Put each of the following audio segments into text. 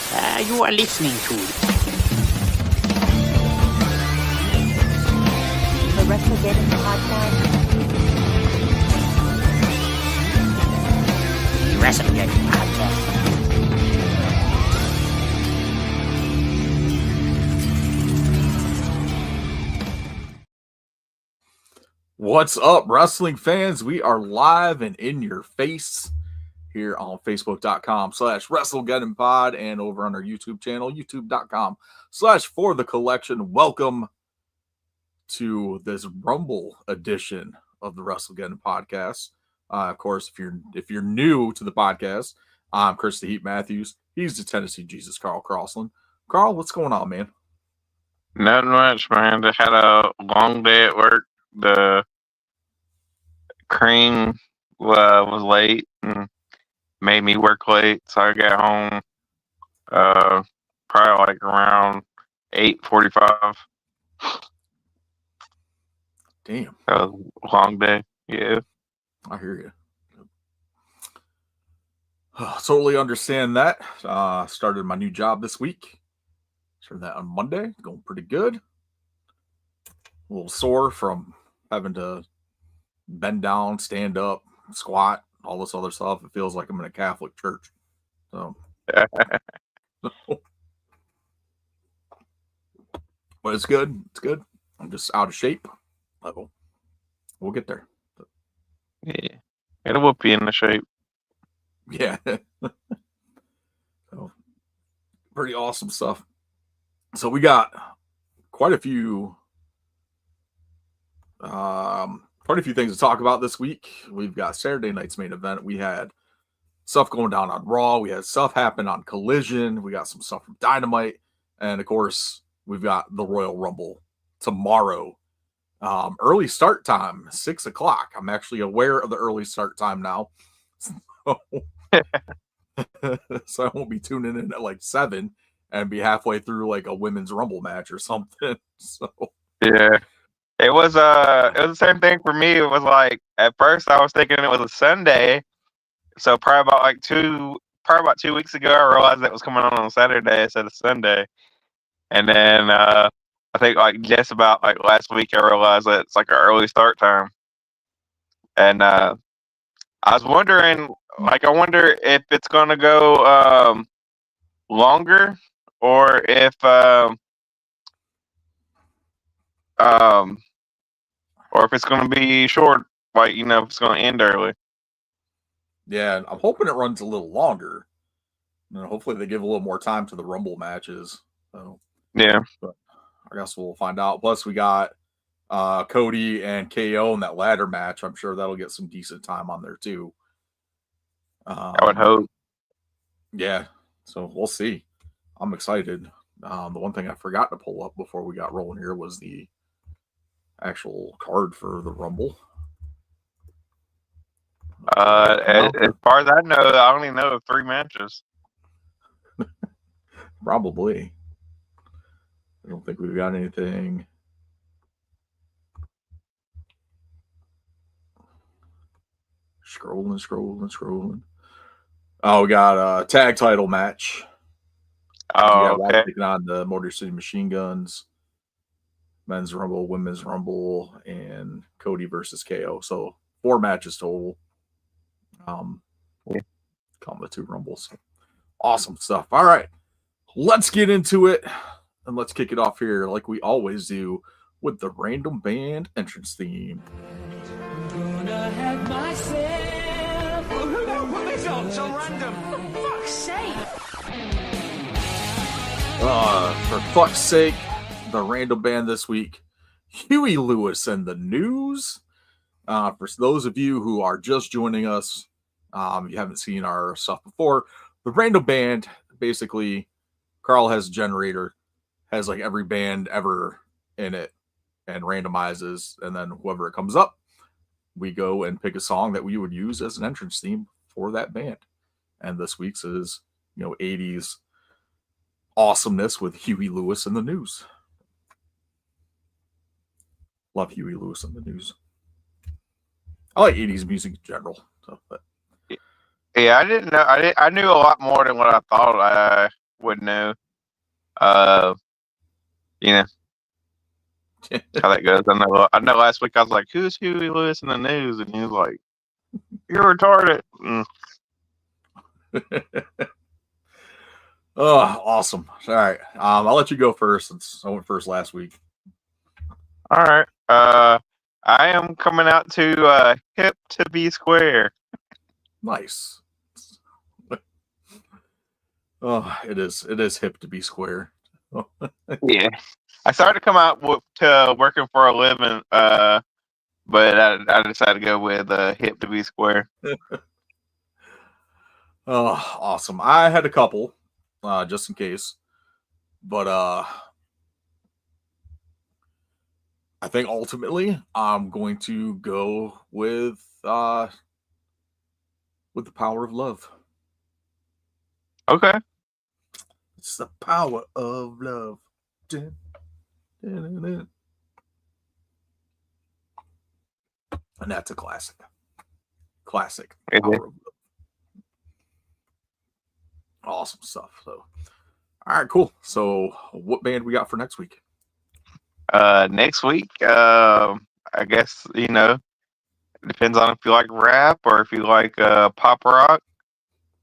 You are listening to the WrestleGeddon podcast. WrestleGeddon podcast. What's up, wrestling fans? We are live and in your face here on Facebook.com/WrestleGeddonPod and over on our YouTube channel, YouTube.com/ForTheCollection. Welcome to this Rumble edition of the WrestleGeddon podcast. Of course, if you're new to the podcast, I'm Chris the Heat Matthews. He's the Tennessee Jesus, Carl Crossland. Carl, what's going on, man? Nothing much, man. Just had a long day at work. The cream was late and made me work late, so I got home probably like around 8:45. Damn. That was a long day. Yeah. I hear you. Totally understand that. Started my new job this week. Started that on Monday. Going pretty good. A little sore from having to bend down, stand up, squat, all this other stuff. It feels like I'm in a Catholic church. So, but it's good. It's good. I'm just out of shape. We'll get there. Yeah. It'll whoop you into shape. Yeah. So, pretty awesome stuff. So we got quite a few things to talk about this week. We've got Saturday night's main event. We had stuff going down on Raw. We had stuff happen on Collision. We got some stuff from Dynamite. And of course, we've got the Royal Rumble tomorrow. Early start time, 6 o'clock. I'm actually aware of the early start time now. So I won't be tuning in at like 7 and be halfway through like a women's Rumble match or something. So yeah. It was the same thing for me. It was like at first I was thinking it was a Sunday. So probably about 2 weeks ago I realized that was coming on Saturday instead of Sunday. And then I think like just about like last week I realized that it's like an early start time. And I was wondering, like, I wonder if it's gonna go longer or if it's gonna be short, like, you know, if it's gonna end early. yeah, I'm hoping it runs a little longer. And hopefully they give a little more time to the Rumble matches. So Yeah. but I guess we'll find out. Plus we got Cody and KO in that ladder match. I'm sure that'll get some decent time on there too. I would hope. Yeah, so we'll see. I'm excited. The one thing I forgot to pull up before we got rolling here was the actual card for the Rumble. As far as I know, I only know of 3 matches. Probably. I don't think we've got anything. Scrolling. Oh, we got a tag title match. Oh, okay. Taking on the Motor City Machine Guns, Men's Rumble, Women's Rumble, and Cody versus KO. So 4 matches total. Yeah. Count the 2 Rumbles. Awesome stuff. All right, let's get into it, and let's kick it off here like we always do with the random band entrance theme. I'm gonna have myself. Well, who the hell put this on? So random. For fuck's sake. For fuck's sake, the random band this week, Huey Lewis and the News. For those of you who are just joining us, you haven't seen our stuff before, the random band, basically, Carl has a generator, has like every band ever in it, and randomizes, and then whoever it comes up, we go and pick a song that we would use as an entrance theme for that band. And this week's is, 80s awesomeness with Huey Lewis and the News. Love Huey Lewis and the News. I like 80s music in general. So, but Yeah, I didn't know. I knew a lot more than what I thought. would know. You know how that goes. I know. Last week I was like, "Who's Huey Lewis in the news?" And he was like, "You're retarded." Oh, awesome! All right, I'll let you go first since I went first last week. All right. I am coming out to Hip to Be Square. Nice. Oh, it is hip to be square. Yeah. I started to come out to working for a living, but I decided to go with Hip to Be Square. Oh, awesome! I had a couple, just in case, but I think ultimately I'm going to go with the power of love. Okay. It's the power of love. Dun, dun, dun, dun. And that's a classic. Classic. Mhm. Power of love. Awesome stuff. So, all right, cool. So, what band we got for next week? Next week, I guess, it depends on if you like rap or if you like pop rock.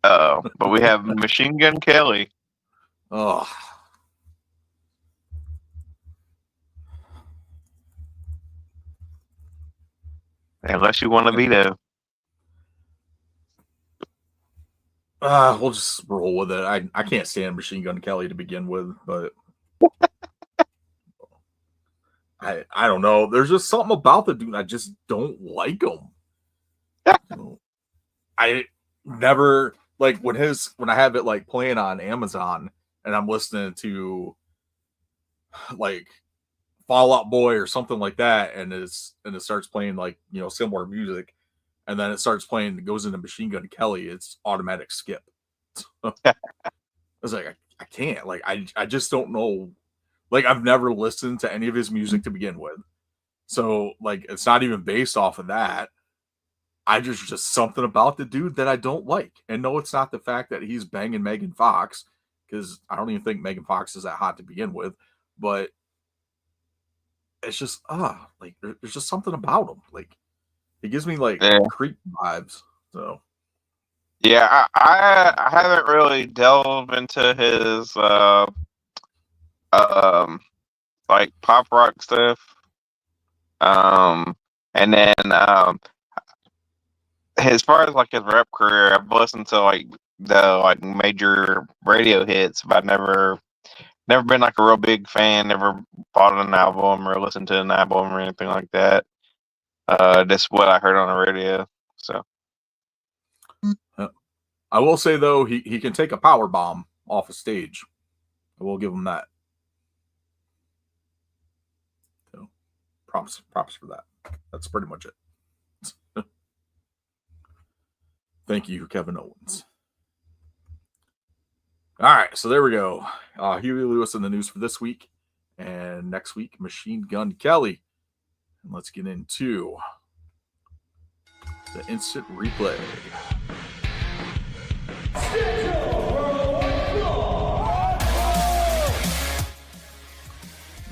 But we have Machine Gun Kelly. Oh, Unless you want to veto. we'll just roll with it. I can't stand Machine Gun Kelly to begin with, but I don't know. There's just something about the dude. I just don't like him. I never like when I have it like playing on Amazon and I'm listening to like Fall Out Boy or something like that, and it starts playing like similar music, and then it starts playing, it goes into Machine Gun Kelly, it's automatic skip. I was like, I can't, like, I just don't know, like, I've never listened to any of his music to begin with, so like it's not even based off of that. I just something about the dude that I don't like, and no, it's not the fact that he's banging Megan Fox, because I don't even think Megan Fox is that hot to begin with, but it's just like there's just something about him. Like he gives me like creep vibes. So Yeah, I haven't really delved into his like pop rock stuff. And then as far as like his rap career, I've listened to like the like major radio hits, but I've never been like a real big fan. Never bought an album or listened to an album or anything like that. Just what I heard on the radio. So I will say though, he can take a power bomb off a stage. I will give him that. So props for that. That's pretty much it. Thank you, Kevin Owens. All right, so there we go. Huey Lewis in the news for this week, and next week, Machine Gun Kelly. And let's get into the instant replay.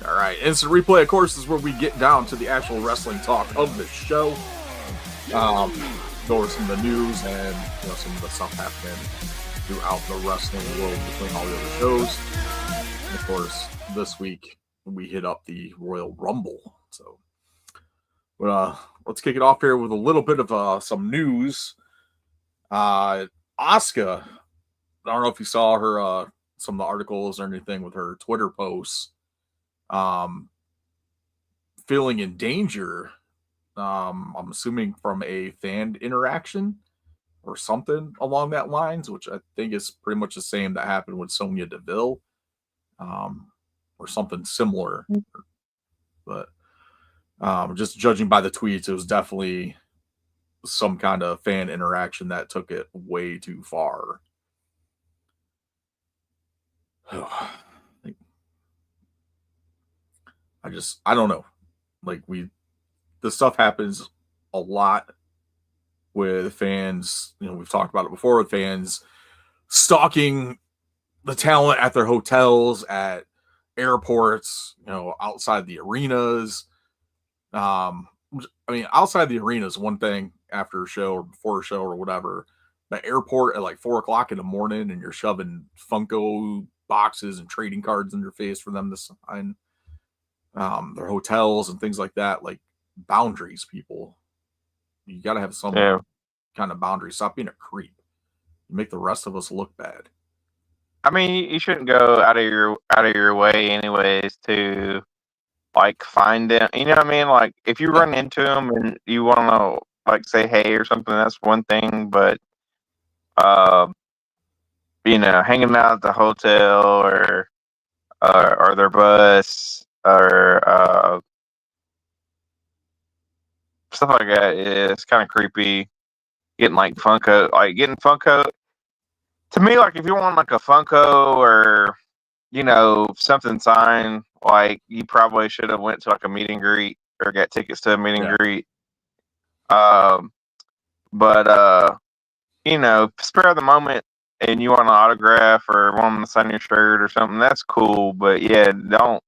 All right, instant replay, of course, is where we get down to the actual wrestling talk of the show. Go over some of the news and some of the stuff happening throughout the wrestling world between all the other shows. And of course, this week we hit up the Royal Rumble. So, but let's kick it off here with a little bit of some news. Asuka, I don't know if you saw her some of the articles or anything with her Twitter posts. Feeling in danger. I'm assuming from a fan interaction or something along that lines, which I think is pretty much the same that happened with Sonya Deville, or something similar. But just judging by the tweets, it was definitely some kind of fan interaction that took it way too far. I don't know. Like this stuff happens a lot with fans. We've talked about it before with fans stalking the talent at their hotels, at airports, outside the arenas. I mean, outside the arena is one thing after a show or before a show or whatever. The airport at like 4:00 in the morning, and you're shoving Funko boxes and trading cards in your face for them to sign. Their hotels and things like that, like boundaries, people. You got to have some kind of boundaries. Stop being a creep. You make the rest of us look bad. I mean, you shouldn't go out of your way, anyways, to like find them. You know what I mean? Like, if you run into them and you want to like say hey or something, that's one thing. But hanging out at the hotel or their bus or stuff like that is kind of creepy. Getting Funko. To me, like, if you want like a Funko or something signed, like, you probably should have went to like a meet and greet or got tickets to a meet and greet. But spare the moment and you want an autograph or want them to sign your shirt or something, that's cool. But yeah, don't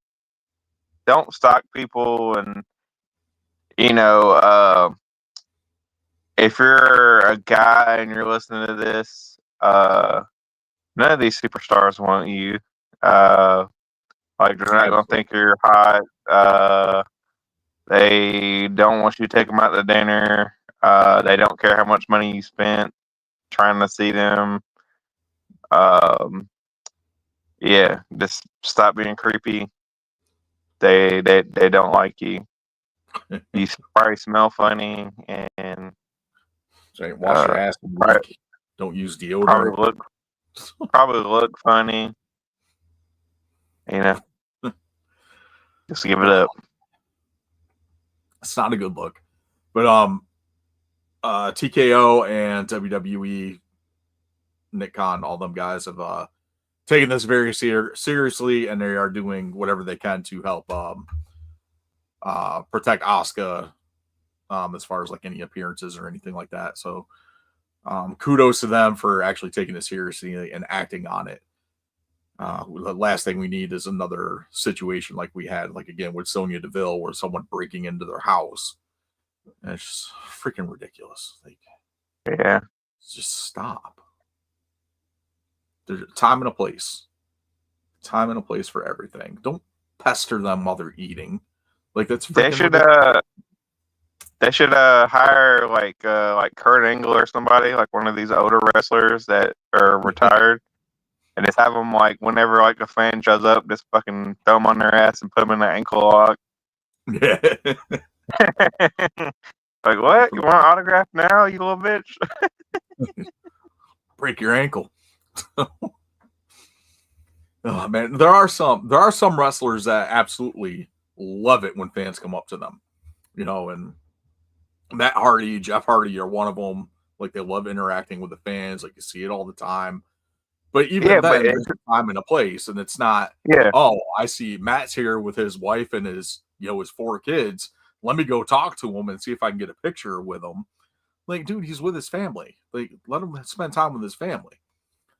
stalk people. And if you're a guy and you're listening to this, none of these superstars want you. Like, they're not gonna think you're hot. They don't want you to take them out to dinner. They don't care how much money you spent trying to see them. Yeah, just stop being creepy. They don't like you. You probably smell funny and wash your ass. Don't use deodorant. Probably look funny. Just give it up. It's not a good look. But TKO and WWE, Nick Khan, all them guys have taken this very seriously, and they are doing whatever they can to help protect Asuka as far as like any appearances or anything like that. So kudos to them for actually taking it seriously and acting on it. The last thing we need is another situation like we had, like, again, with Sonya Deville, where someone breaking into their house. And it's just freaking ridiculous. Like, yeah, just stop. There's a time and a place. Time and a place for everything. Don't pester them while they're eating. Like, that's they should hire like Kurt Angle or somebody, like one of these older wrestlers that are retired, and just have them, like, whenever like a fan shows up, just fucking throw them on their ass and put them in an ankle lock. Yeah. Like, what? You want an autograph now, you little bitch? Break your ankle. Oh man, there are some wrestlers that absolutely love it when fans come up to them, and Matt Hardy, Jeff Hardy are one of them. Like, they love interacting with the fans. Like, you see it all the time. But even then, there's a time and a place, and it's not. Yeah. Oh, I see Matt's here with his wife and his 4 kids. Let me go talk to him and see if I can get a picture with him. Like, dude, he's with his family. Like, let him spend time with his family.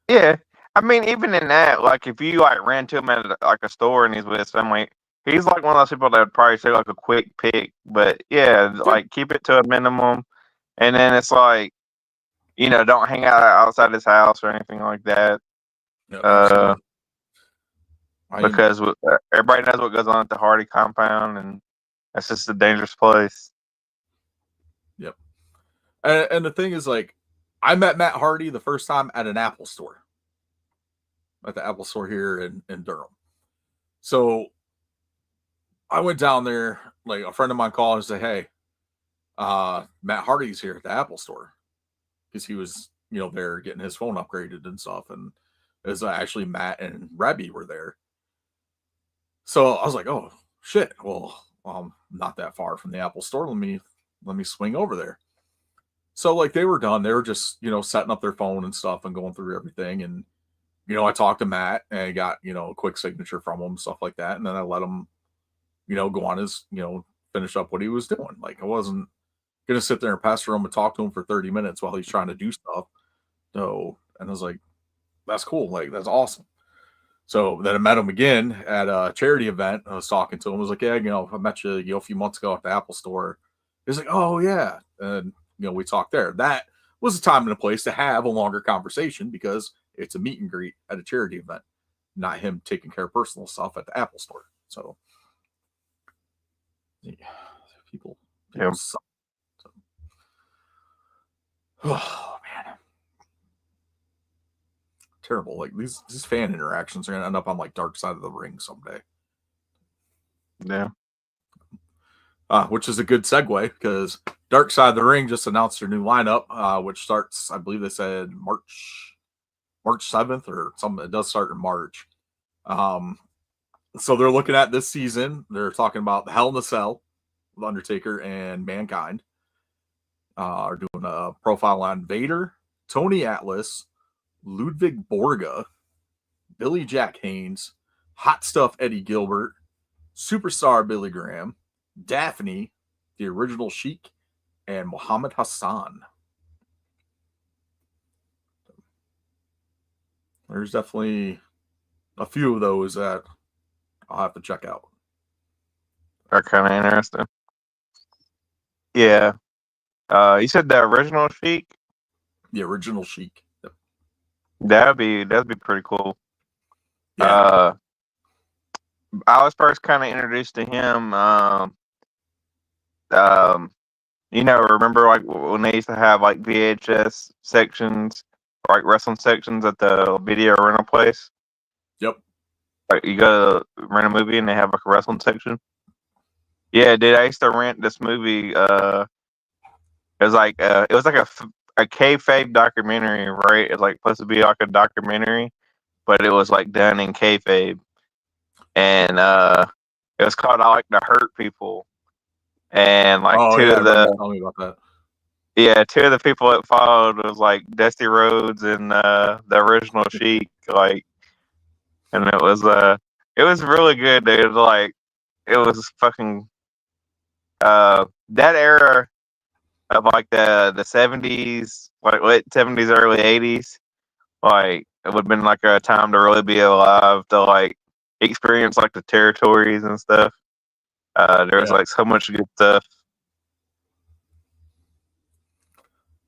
Yeah. I mean, even in that, like, if you like ran to him at like a store and he's with his family, he's like one of those people that would probably say like a quick pic. But yeah, like, keep it to a minimum. And then it's like, don't hang out outside his house or anything like that. Yep, because everybody knows what goes on at the Hardy compound, and that's just a dangerous place. Yep. And the thing is, like, I met Matt Hardy the first time at an Apple store. At the Apple store here in Durham. So I went down there, like, a friend of mine called and said, hey, Matt Hardy's here at the Apple store. Because he was, there getting his phone upgraded and stuff. And it was actually Matt and Rebby were there. So I was like, oh, shit. Well, I'm not that far from the Apple store. Let me swing over there. So, like, they were done. They were just, setting up their phone and stuff and going through everything. And, I talked to Matt and got, a quick signature from him, stuff like that. And then I let him, go on his, finish up what he was doing. Like, I wasn't going to sit there and pester him and talk to him for 30 minutes while he's trying to do stuff. So, and I was like, that's cool. Like, that's awesome. So then I met him again at a charity event. I was talking to him. I was like, yeah, I met you, a few months ago at the Apple store. He's like, oh, yeah. And, we talked there. That was a time and a place to have a longer conversation because it's a meet and greet at a charity event, not him taking care of personal stuff at the Apple store. So, yeah, people suck. So. Oh, man. Terrible. Like these fan interactions are going to end up on like Dark Side of the Ring someday. Yeah. Which is a good segue because Dark Side of the Ring just announced their new lineup, which starts, I believe they said March 7th or something. It does start in March. So they're looking at this season. They're talking about the Hell in a Cell, The Undertaker, and Mankind. Are doing a profile on Vader, Tony Atlas, Ludwig Borga, Billy Jack Haynes, Hot Stuff Eddie Gilbert, Superstar Billy Graham, Daphne, the original Sheik, and Muhammad Hassan. There's definitely a few of those that I'll have to check out. Are kind of interesting. Yeah. You said the original Sheik? The original Sheik. Yep. That'd be pretty cool. Yeah. I was first kind of introduced to him. Remember like when they used to have like VHS sections, or, like wrestling sections at the video rental place. Yep. Like you go to rent a movie and they have like a wrestling section. Yeah, dude, I used to rent this movie. It was like a kayfabe documentary, right? It's like supposed to be like a documentary, but it was like done in kayfabe, and it was called "I Like to Hurt People," and like two of the people that followed was like Dusty Rhodes and the original Sheik, like, and it was really good, dude. Like, it was fucking that era of like the 70s, like late 70s, early 80s. Like, it would have been like a time to really be alive to like experience like the territories and stuff. There was like so much good stuff.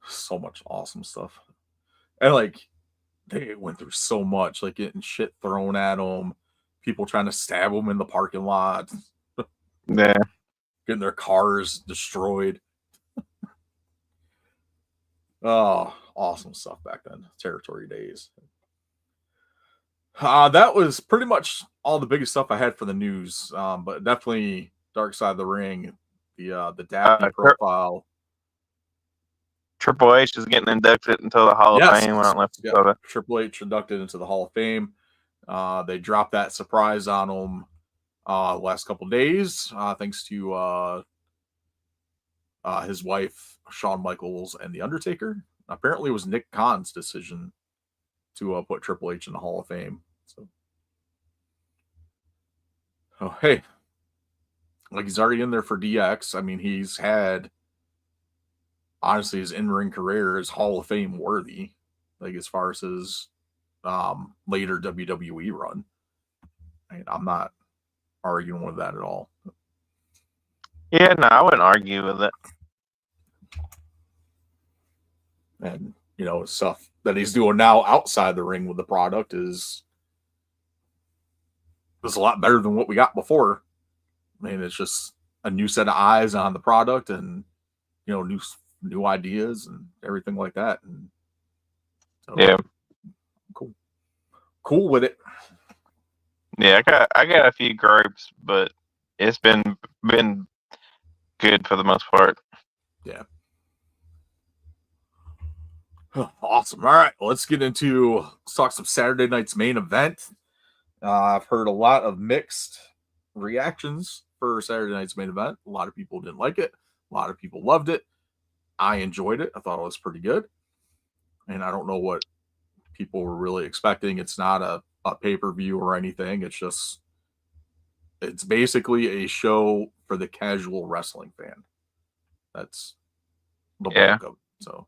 So much awesome stuff. And like they went through so much, like getting shit thrown at them, people trying to stab them in the parking lot. Yeah. Getting their cars destroyed. Oh, awesome stuff back then. Territory days. That was pretty much all the biggest stuff I had for the news. But definitely Dark Side of the Ring, the Daphne profile. Triple H is getting inducted into the Hall of Fame. Triple H inducted into the Hall of Fame. They dropped that surprise on him the last couple of days, thanks to his wife, Shawn Michaels, and The Undertaker. Apparently, it was Nick Khan's decision to put Triple H in the Hall of Fame. So, hey, like he's already in there for DX. I mean, he's had, honestly, his in-ring career is Hall of Fame worthy, like as far as his later WWE run. I'm not arguing with that at all. Yeah, no, I wouldn't argue with it. And, stuff that he's doing now outside the ring with the product is a lot better than what we got before. I mean, it's just a new set of eyes on the product and, new ideas and everything like that. And so, yeah. Cool with it. Yeah, I got a few gripes, but it's been good for the most part. Yeah. Awesome. All right, let's talk some Saturday night's main event. I've heard a lot of mixed reactions for Saturday night's main event. A lot of people didn't like it. A lot of people loved it. I enjoyed it. I thought it was pretty good. And I don't know what people were really expecting. It's not a pay-per-view or anything. It's basically a show for the casual wrestling fan. That's the bulk of it. So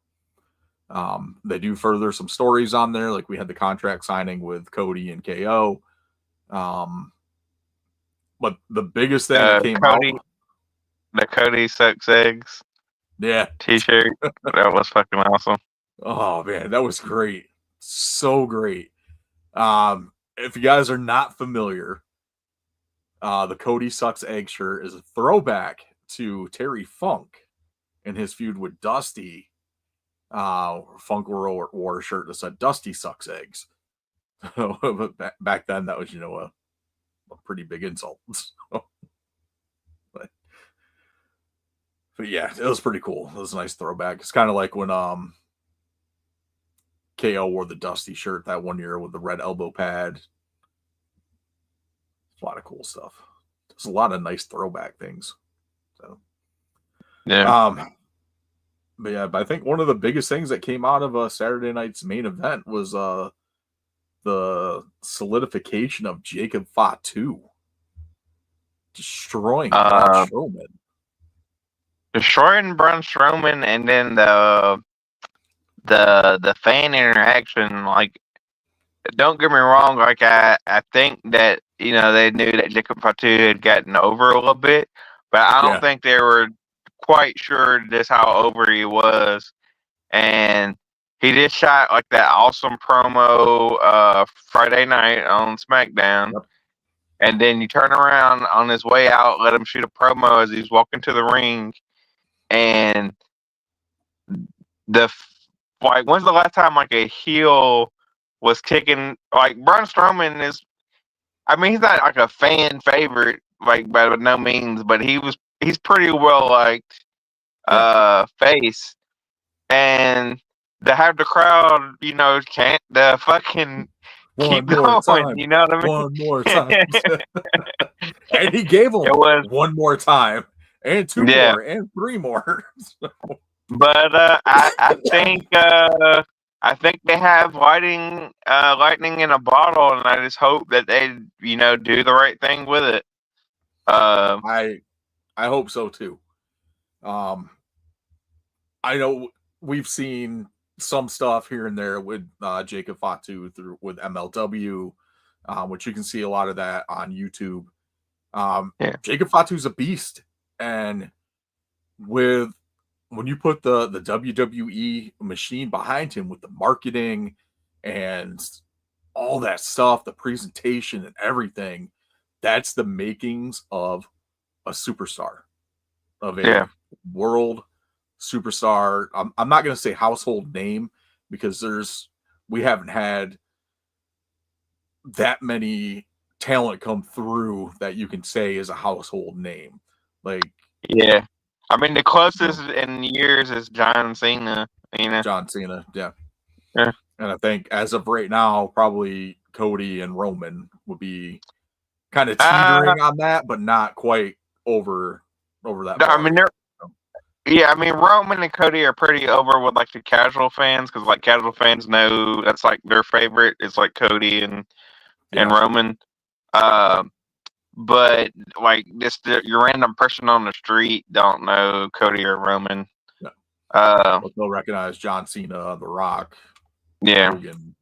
they do further some stories on there. Like we had the contract signing with Cody and KO. But the biggest thing that came out, the Cody sucks eggs yeah, T-shirt, that was fucking awesome. Oh man, that was great, so great. If you guys are not familiar, the Cody sucks egg shirt is a throwback to Terry Funk and his feud with Dusty. Funk wore a shirt that said "Dusty sucks eggs." But back then, that was a pretty big insult. So, but yeah, it was pretty cool. It was a nice throwback. It's kind of like when KO wore the Dusty shirt that one year with the red elbow pad. A lot of cool stuff. There's a lot of nice throwback things. So yeah. But I think one of the biggest things that came out of Saturday night's main event was the solidification of Jacob Fatu destroying Braun Strowman. Destroying Braun Strowman, and then the fan interaction. Like, don't get me wrong. Like, I think that they knew that Jacob Fatu had gotten over a little bit, but I don't think they were quite sure just how over he was. And he just shot like that awesome promo Friday night on SmackDown. Yep. And then you turn around on his way out, let him shoot a promo as he's walking to the ring. And when's the last time like a heel was kicking? Like, Braun Strowman is, I mean, he's not like a fan favorite, like by no means, but he's pretty well liked face. And to have the crowd, can't the fucking keep going, time. you know what I mean? One more time. And he gave him one more time, and two more, and three more. But I think they have lightning in a bottle, and I just hope that they do the right thing with it. I hope so too. I know we've seen some stuff here and there with Jacob Fatu with MLW, which you can see a lot of that on YouTube. Jacob Fatu's a beast, and when you put the WWE machine behind him with the marketing and all that stuff, the presentation and everything, that's the makings of a superstar, of a world superstar. I'm not going to say household name, because we haven't had that many talent come through that you can say is a household name. Like, I mean, the closest in years is John Cena. John Cena, yeah. And I think as of right now, probably Cody and Roman would be kind of teetering on that, but not quite over that. I mean, Roman and Cody are pretty over with like the casual fans, because like casual fans know that's like their favorite. It's like Cody and Roman. But like just your random person on the street don't know Cody or Roman. But they'll recognize John Cena, The Rock, Hogan,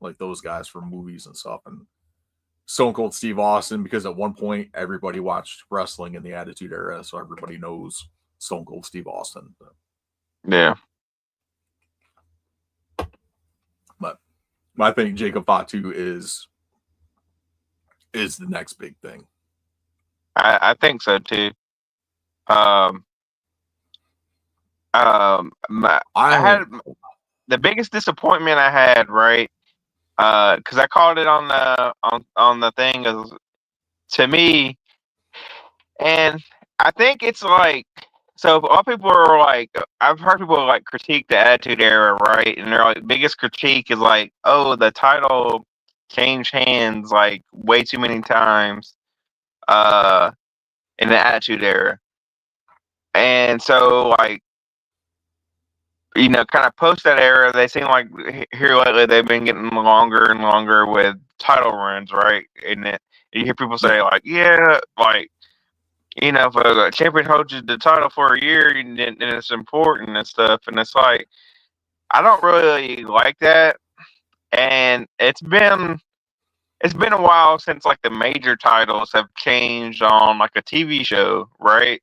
like those guys from movies and stuff, and Stone Cold Steve Austin, because at one point everybody watched wrestling in the Attitude Era, so everybody knows Stone Cold Steve Austin. But I think Jacob Fatu is the next big thing. I think so too. I had the biggest disappointment I had, right? Because I called it on the thing, is to me, and I think it's like, so a lot of people are like, I've heard people like critique the Attitude Era, right? And their like biggest critique is like, oh, the title changed hands like way too many times in the Attitude Era. And so like, kind of post that era, they seem like here lately they've been getting longer and longer with title runs, right? And you hear people say like, like, if a champion holds the title for a year, and it's important and stuff, and it's like, I don't really like that. And it's been it's been a while since like the major titles have changed on like a TV show, right?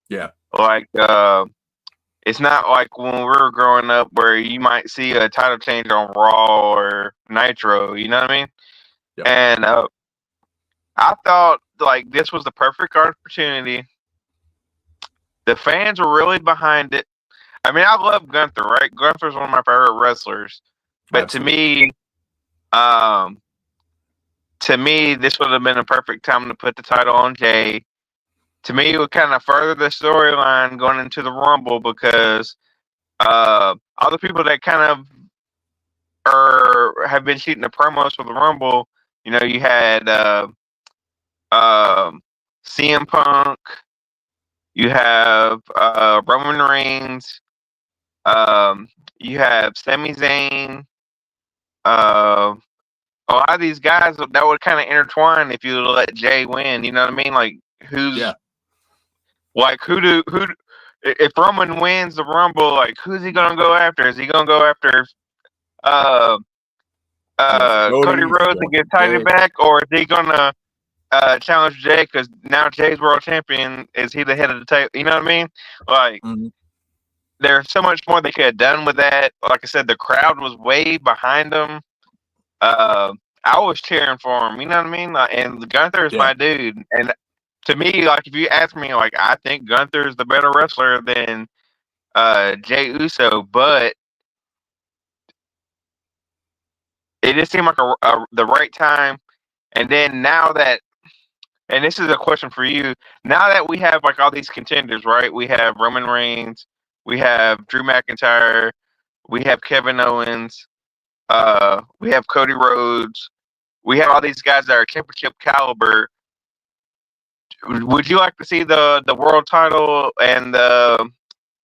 Yeah. Like it's not like when we were growing up where you might see a title change on Raw or Nitro, you know what I mean? Yeah. And I thought like this was the perfect opportunity. The fans were really behind it. I mean, I love Gunther, right? Gunther's one of my favorite wrestlers. But Absolutely. to me, this would have been a perfect time to put the title on Jay. To me, it would kind of further the storyline going into the Rumble because all the people that kind of have been shooting the promos for the Rumble, you know, you had CM Punk, you have Roman Reigns, you have Sami Zayn. A lot of these guys that would kind of intertwine if you let Jay win. You know what I mean? Like if Roman wins the Rumble, like who's he gonna go after? Is he gonna go after Cody Rhodes to get title back, or is he gonna challenge Jay? Because now Jay's world champion. Is he the head of the table? You know what I mean? Like there's so much more they could have done with that. Like I said, the crowd was way behind them. I was cheering for him, you know what I mean? Like, and Gunther is my dude. And to me, like if you ask me, like I think Gunther is the better wrestler than Jey Uso, but it just seemed like the right time. And then now that, and this is a question for you, now that we have like all these contenders, right? We have Roman Reigns, we have Drew McIntyre, we have Kevin Owens, we have Cody Rhodes. We have all these guys that are championship caliber. Would you like to see the world title and the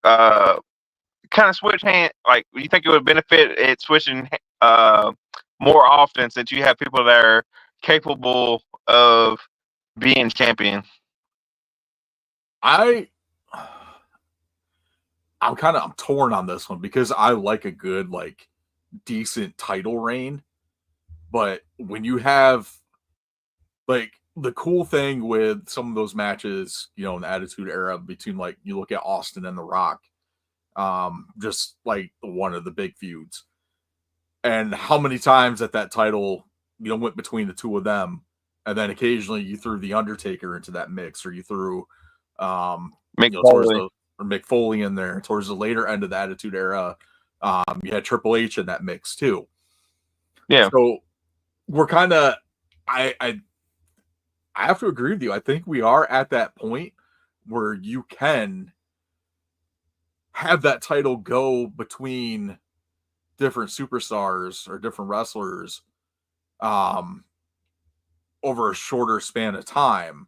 kind of switch hand? Like, you think it would benefit it switching more often since you have people that are capable of being champion? I'm torn on this one because I like a good, like, decent title reign. But when you have, like, the cool thing with some of those matches, you know, in the Attitude Era between, like, you look at Austin and The Rock, just like one of the big feuds, and how many times that title, you know, went between the two of them, and then occasionally you threw The Undertaker into that mix, or you threw Mick Foley in there towards the later end of the Attitude Era. You had Triple H in that mix too. Yeah. So we're kind of, I have to agree with you. I think we are at that point where you can have that title go between different superstars or different wrestlers over a shorter span of time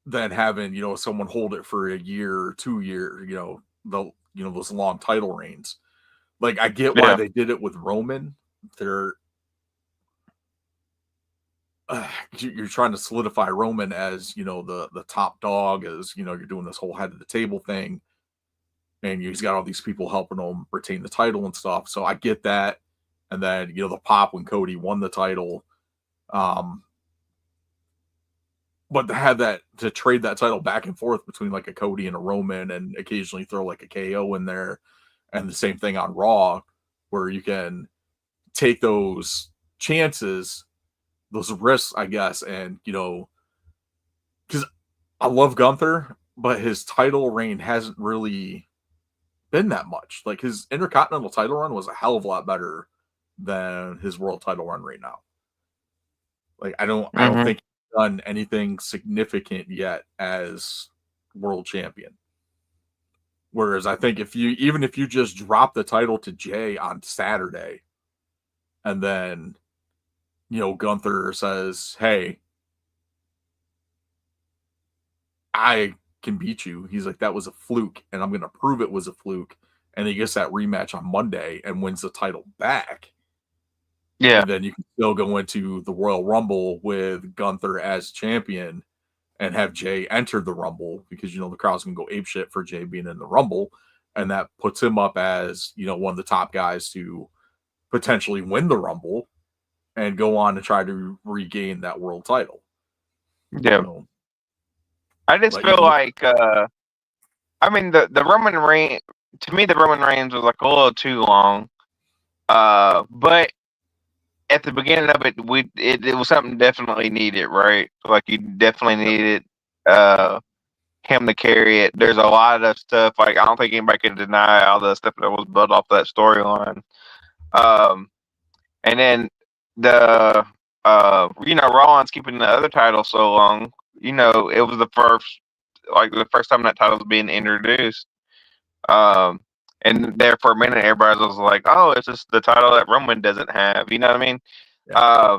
than having, you know, someone hold it for a year or 2 years, those long title reigns. Like, I get why they did it with Roman. You're trying to solidify Roman as, you know, the top dog, as, you know, you're doing this whole head of the table thing, and he's got all these people helping him retain the title and stuff. So I get that. And then, you know, the pop when Cody won the title. But to trade that title back and forth between like a Cody and a Roman, and occasionally throw like a KO in there, and the same thing on Raw, where you can take those chances, those risks, I guess. And, you know, because I love Gunther, but his title reign hasn't really been that much. Like, his Intercontinental title run was a hell of a lot better than his world title run right now. Like, I don't think he's done anything significant yet as world champion. Whereas I think if you just drop the title to Jay on Saturday, and then, you know, Gunther says, "Hey, I can beat you." He's like, "That was a fluke, and I'm going to prove it was a fluke." And he gets that rematch on Monday and wins the title back. Yeah. And then you can still go into the Royal Rumble with Gunther as champion and have Jay enter the Rumble, because, you know, the crowd's going to go apeshit for Jay being in the Rumble. And that puts him up as, you know, one of the top guys to potentially win the Rumble. and go on to try to regain that world title. Yeah. So, I just but feel even- like, I mean, the Roman Reigns, to me, the Roman Reigns was like a little too long. But at the beginning of it, it was something definitely needed, right? Like you definitely needed him to carry it. There's a lot of stuff, like I don't think anybody can deny all the stuff that was built off that storyline. And then the Rollins keeping the other title so long, it was the first time that title was being introduced. And there for a minute, everybody was like, "Oh, it's just the title that Roman doesn't have." You know what I mean? Yeah.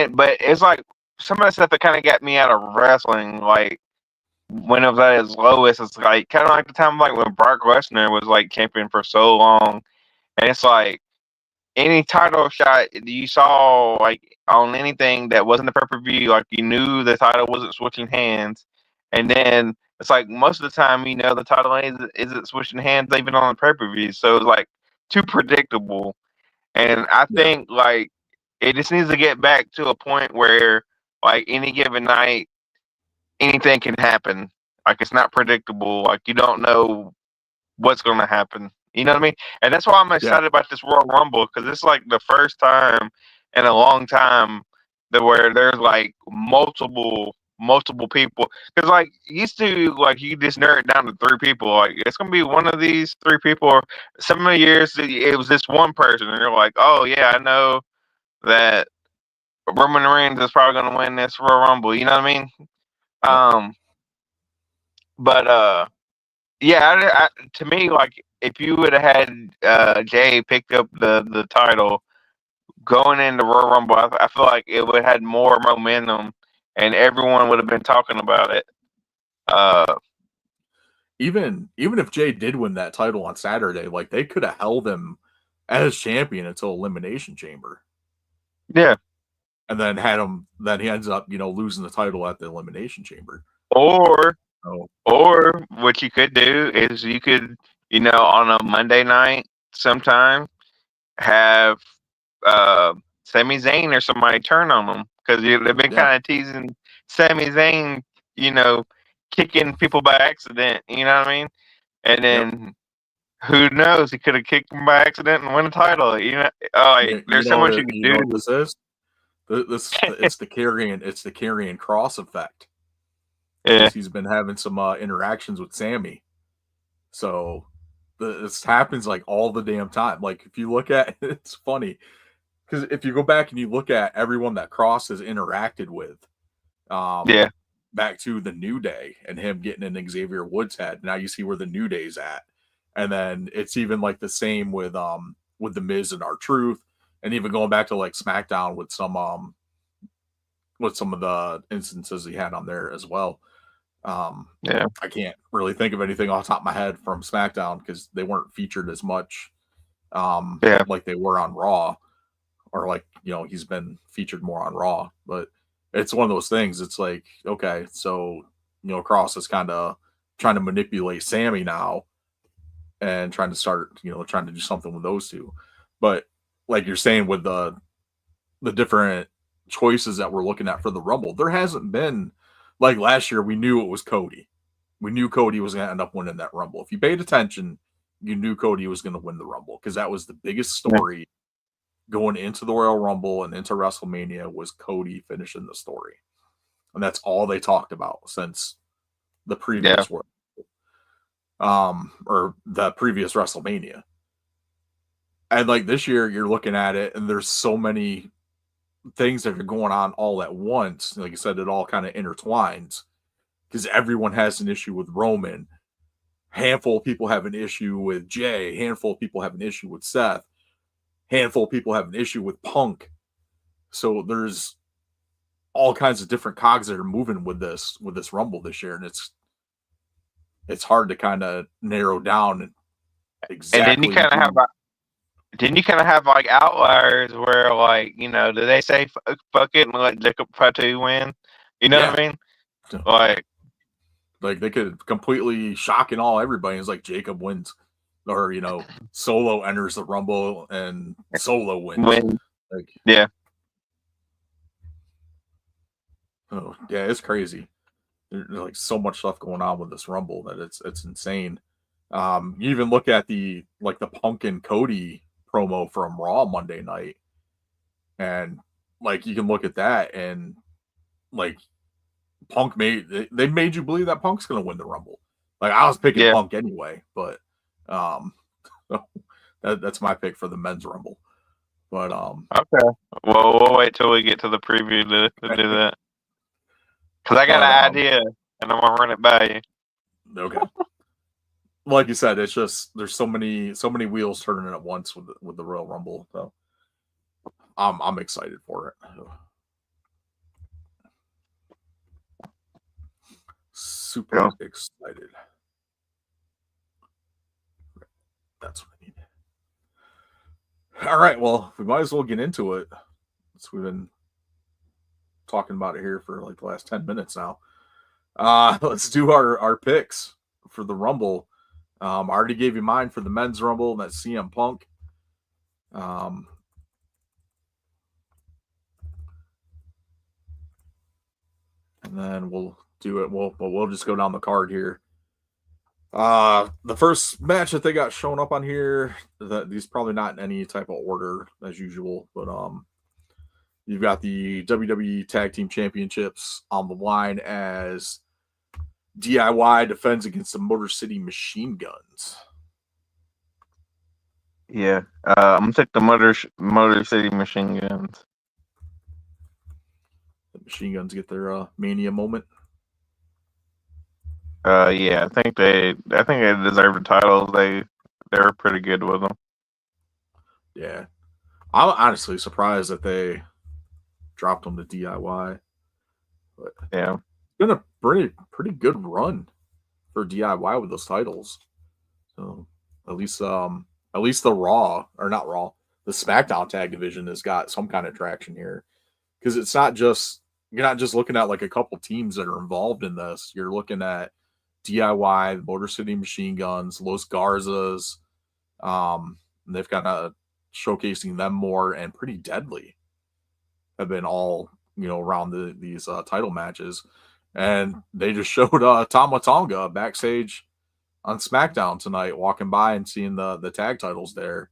But it's like some of the stuff that kind of got me out of wrestling, like when it was at its lowest. It's like kind of like the time like when Brock Lesnar was like champion for so long, and it's like any title shot you saw like on anything that wasn't a pay-per-view, like you knew the title wasn't switching hands, and then it's like most of the time the title isn't switching hands even on the pay-per-view, so it's like too predictable. And I think like it just needs to get back to a point where like any given night anything can happen. Like it's not predictable. Like you don't know what's going to happen. You know what I mean? And that's why I'm excited about this Royal Rumble, because it's like the first time in a long time where there's like multiple people. Because like used to, like you just narrow it down to 3 people. Like it's gonna be one of these 3 people. Or some of the years it was this one person, and you're like, oh yeah, I know that Roman Reigns is probably gonna win this Royal Rumble. You know what I mean? But yeah, to me, like if you would have had Jay pick up the title going into Royal Rumble, I feel like it would have had more momentum, and everyone would have been talking about it. Even if Jay did win that title on Saturday, like they could have held him as champion until Elimination Chamber. Yeah. And then had him. Then he ends up, losing the title at the Elimination Chamber. Or what you could do is you could, on a Monday night sometime have Sami Zayn or somebody turn on them, because they've been kind of teasing Sami Zayn, kicking people by accident. You know what I mean? And then who knows? He could have kicked them by accident and win a title. There's so much you can do. What this is? It's the carrying Cross effect. Yeah, he's been having some interactions with Sammy, so this happens like all the damn time. Like if you look at it's funny because if you go back and you look at everyone that Cross has interacted with, back to the New Day and him getting in Xavier Woods' head. Now you see where the New Day's at, and then it's even like the same with the Miz and R-Truth, and even going back to like SmackDown with some of the instances he had on there as well. I can't really think of anything off the top of my head from SmackDown because they weren't featured as much like they were on Raw, or like he's been featured more on Raw. But it's one of those things. It's like, okay, so Cross is kind of trying to manipulate Sammy now and trying to start trying to do something with those two. But like you're saying with the different choices that we're looking at for the Rumble, there hasn't been. Like last year, we knew it was Cody. We knew Cody was going to end up winning that Rumble. If you paid attention, you knew Cody was going to win the Rumble because that was the biggest story going into the Royal Rumble and into WrestleMania was Cody finishing the story. And that's all they talked about since the previous Royal Rumble, or the previous WrestleMania. And like this year, you're looking at it and there's so many things that are going on all at once. Like I said, it all kind of intertwines because everyone has an issue with Roman. Handful of people have an issue with Jay. Handful of people have an issue with Seth. Handful of people have an issue with Punk. So there's all kinds of different cogs that are moving with this Rumble this year, and it's hard to kind of narrow down exactly. And then you kind of have. Didn't you kind of have like outliers where like do they say fuck it and let Jacob Fatu win? You know what I mean? Like they could completely shock and all everybody. It's like Jacob wins, or Solo enters the Rumble and Solo wins. Like, Yeah. oh yeah, it's crazy. There's like so much stuff going on with this Rumble that it's insane. You even look at the Punk and Cody promo from Raw Monday night, and like you can look at that and like Punk they made you believe that Punk's gonna win the Rumble. Like I was picking Punk anyway, but that's my pick for the men's Rumble. But okay, well we'll wait till we get to the preview to do that because I got an idea and I'm gonna run it by you. Okay. Like you said, it's just there's so many wheels turning at once with the Royal Rumble. So I'm excited for it. Super excited. That's what I need. All right, well, we might as well get into it. We've been talking about it here for like the last 10 minutes now. Let's do our picks for the Rumble. I already gave you mine for the men's Rumble. That's CM Punk. And then we'll do it. We'll just go down the card here. The first match that they got shown up on here, these probably not in any type of order as usual, but you've got the WWE Tag Team Championships on the line as DIY defends against the Motor City Machine Guns. Yeah, I'm gonna take the Motor City Machine Guns. The Machine Guns get their Mania moment. Yeah, I think they deserve the titles. They were pretty good with them. Yeah, I'm honestly surprised that they dropped them to DIY. But yeah, it's been a pretty good run for DIY with those titles. So at least the Raw, or not Raw, the SmackDown tag division has got some kind of traction here. Because it's not just, you're not just looking at like a couple teams that are involved in this. You're looking at DIY, the Motor City Machine Guns, Los Garzas. They've kind of showcasing them more, and Pretty Deadly have been all, around these title matches. And they just showed Tama Tonga backstage on SmackDown tonight, walking by and seeing the tag titles there.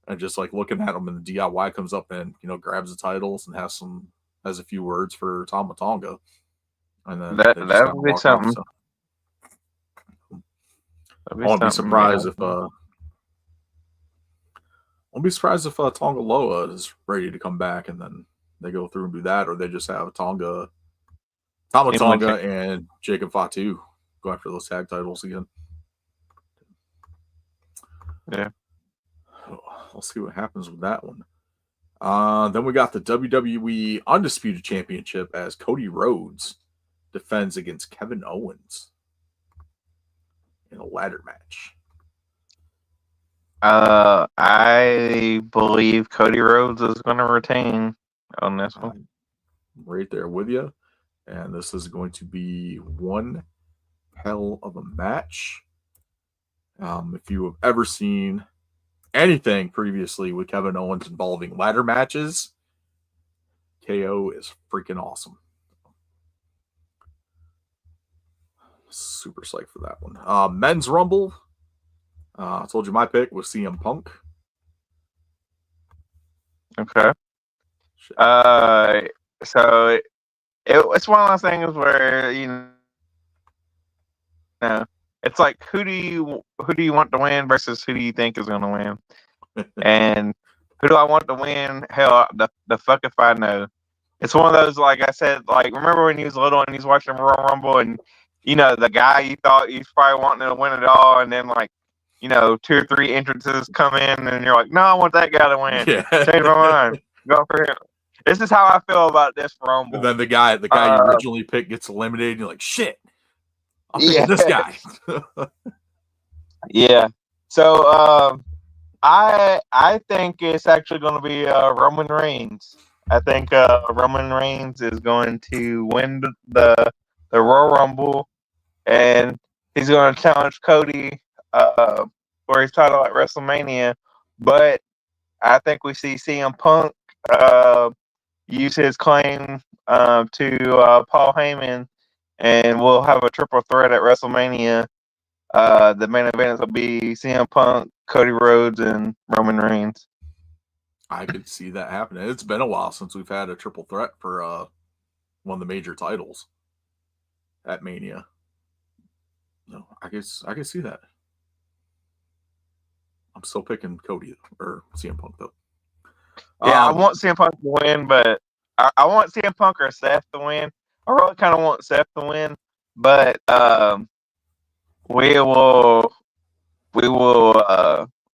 And just like looking at them, and the DIY comes up and, grabs the titles and has a few words for Tama Tonga. And then that would be something. I won't be surprised if Tonga Loa is ready to come back, and then they go through and do that, or they just have Tama Tonga and Jacob Fatu go after those tag titles again. Yeah, we'll see what happens with that one. Then we got the WWE Undisputed Championship as Cody Rhodes defends against Kevin Owens in a ladder match. I believe Cody Rhodes is going to retain on this one. I'm right there with you. And this is going to be one hell of a match. If you have ever seen anything previously with Kevin Owens involving ladder matches, KO is freaking awesome. Super psyched for that one. Men's Rumble. I told you my pick was CM Punk. Okay. So it's one of those things where it's like who do you want to win versus who do you think is going to win, and who do I want to win? Hell, the fuck if I know. It's one of those, like I said, like remember when he was little and he's watching Royal Rumble and the guy you thought he's probably wanting to win it all, and then like 2 or 3 entrances come in and you're like, no, I want that guy to win. Yeah. Change my mind. Go for him. This is how I feel about this Rumble. And then the guy you originally picked gets eliminated, and you're like, shit. I'm picking this guy. Yeah. So I think it's actually going to be Roman Reigns. I think Roman Reigns is going to win the Royal Rumble, and he's going to challenge Cody for his title at WrestleMania. But I think we see CM Punk use his claim to Paul Heyman, and we'll have a triple threat at WrestleMania. The main events will be CM Punk, Cody Rhodes, and Roman Reigns. I could see that happening. It's been a while since we've had a triple threat for one of the major titles at Mania. No, I guess I can see that. I'm still picking Cody or CM Punk though. Yeah, I want CM Punk to win, but I want CM Punk or Seth to win. I really kind of want Seth to win, but we will.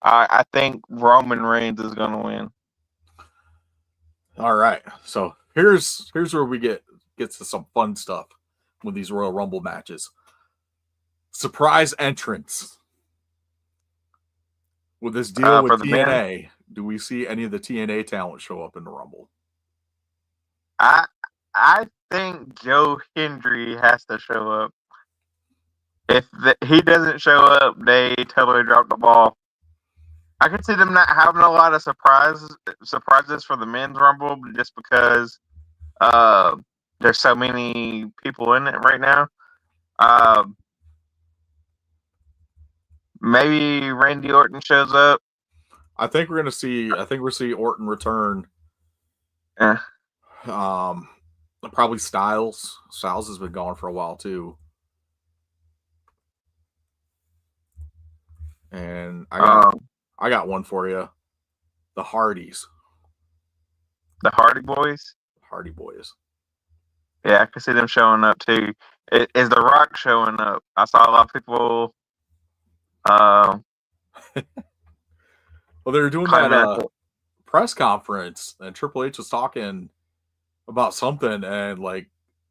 I think Roman Reigns is going to win. All right, so here's where we gets to some fun stuff with these Royal Rumble matches. Surprise entrance. With this deal with TNA, do we see any of the TNA talent show up in the Rumble? I think Joe Hendry has to show up. If he doesn't show up, they totally dropped the ball. I could see them not having a lot of surprises for the men's Rumble just because there's so many people in it right now. Maybe Randy Orton shows up. I think we're see Orton return. Probably Styles. Styles has been gone for a while too. And I got one for you. The Hardys. The Hardy Boys? Hardy Boys. Yeah, I can see them showing up too. Is The Rock showing up? I saw a lot of people. Well, they were doing that press conference, and Triple H was talking about something, and like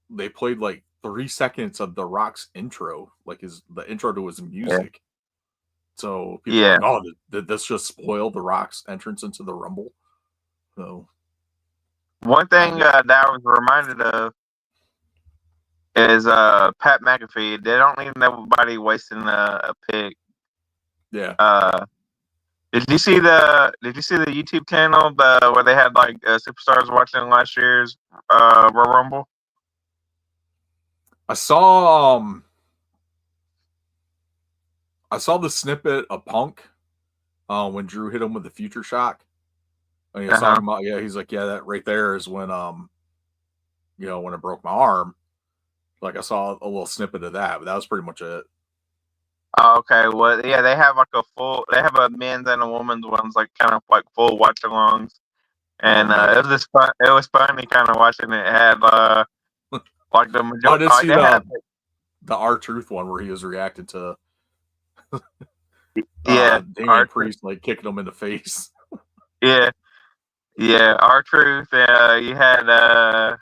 they played like 3 seconds of The Rock's intro, like the intro to his music. Yeah. So people are like, oh, did this just spoil The Rock's entrance into the Rumble? So one thing that I was reminded of is Pat McAfee. They don't need nobody wasting a pick. Yeah. Did you see the YouTube channel where they had like superstars watching last year's Royal Rumble? I saw the snippet of Punk when Drew hit him with the future shock. And he was talking about, he's like, that right there is when when I broke my arm. Like I saw a little snippet of that, but that was pretty much it. Oh, okay. Well, yeah, they have like they have a men's and a woman's ones, like kind of like full watch alongs. And it was just fun. It was funny kind of watching it. It had like the majority. I did see the R-Truth one where he was reacting to Damian Priest like kicking him in the face. Yeah. R-Truth. You had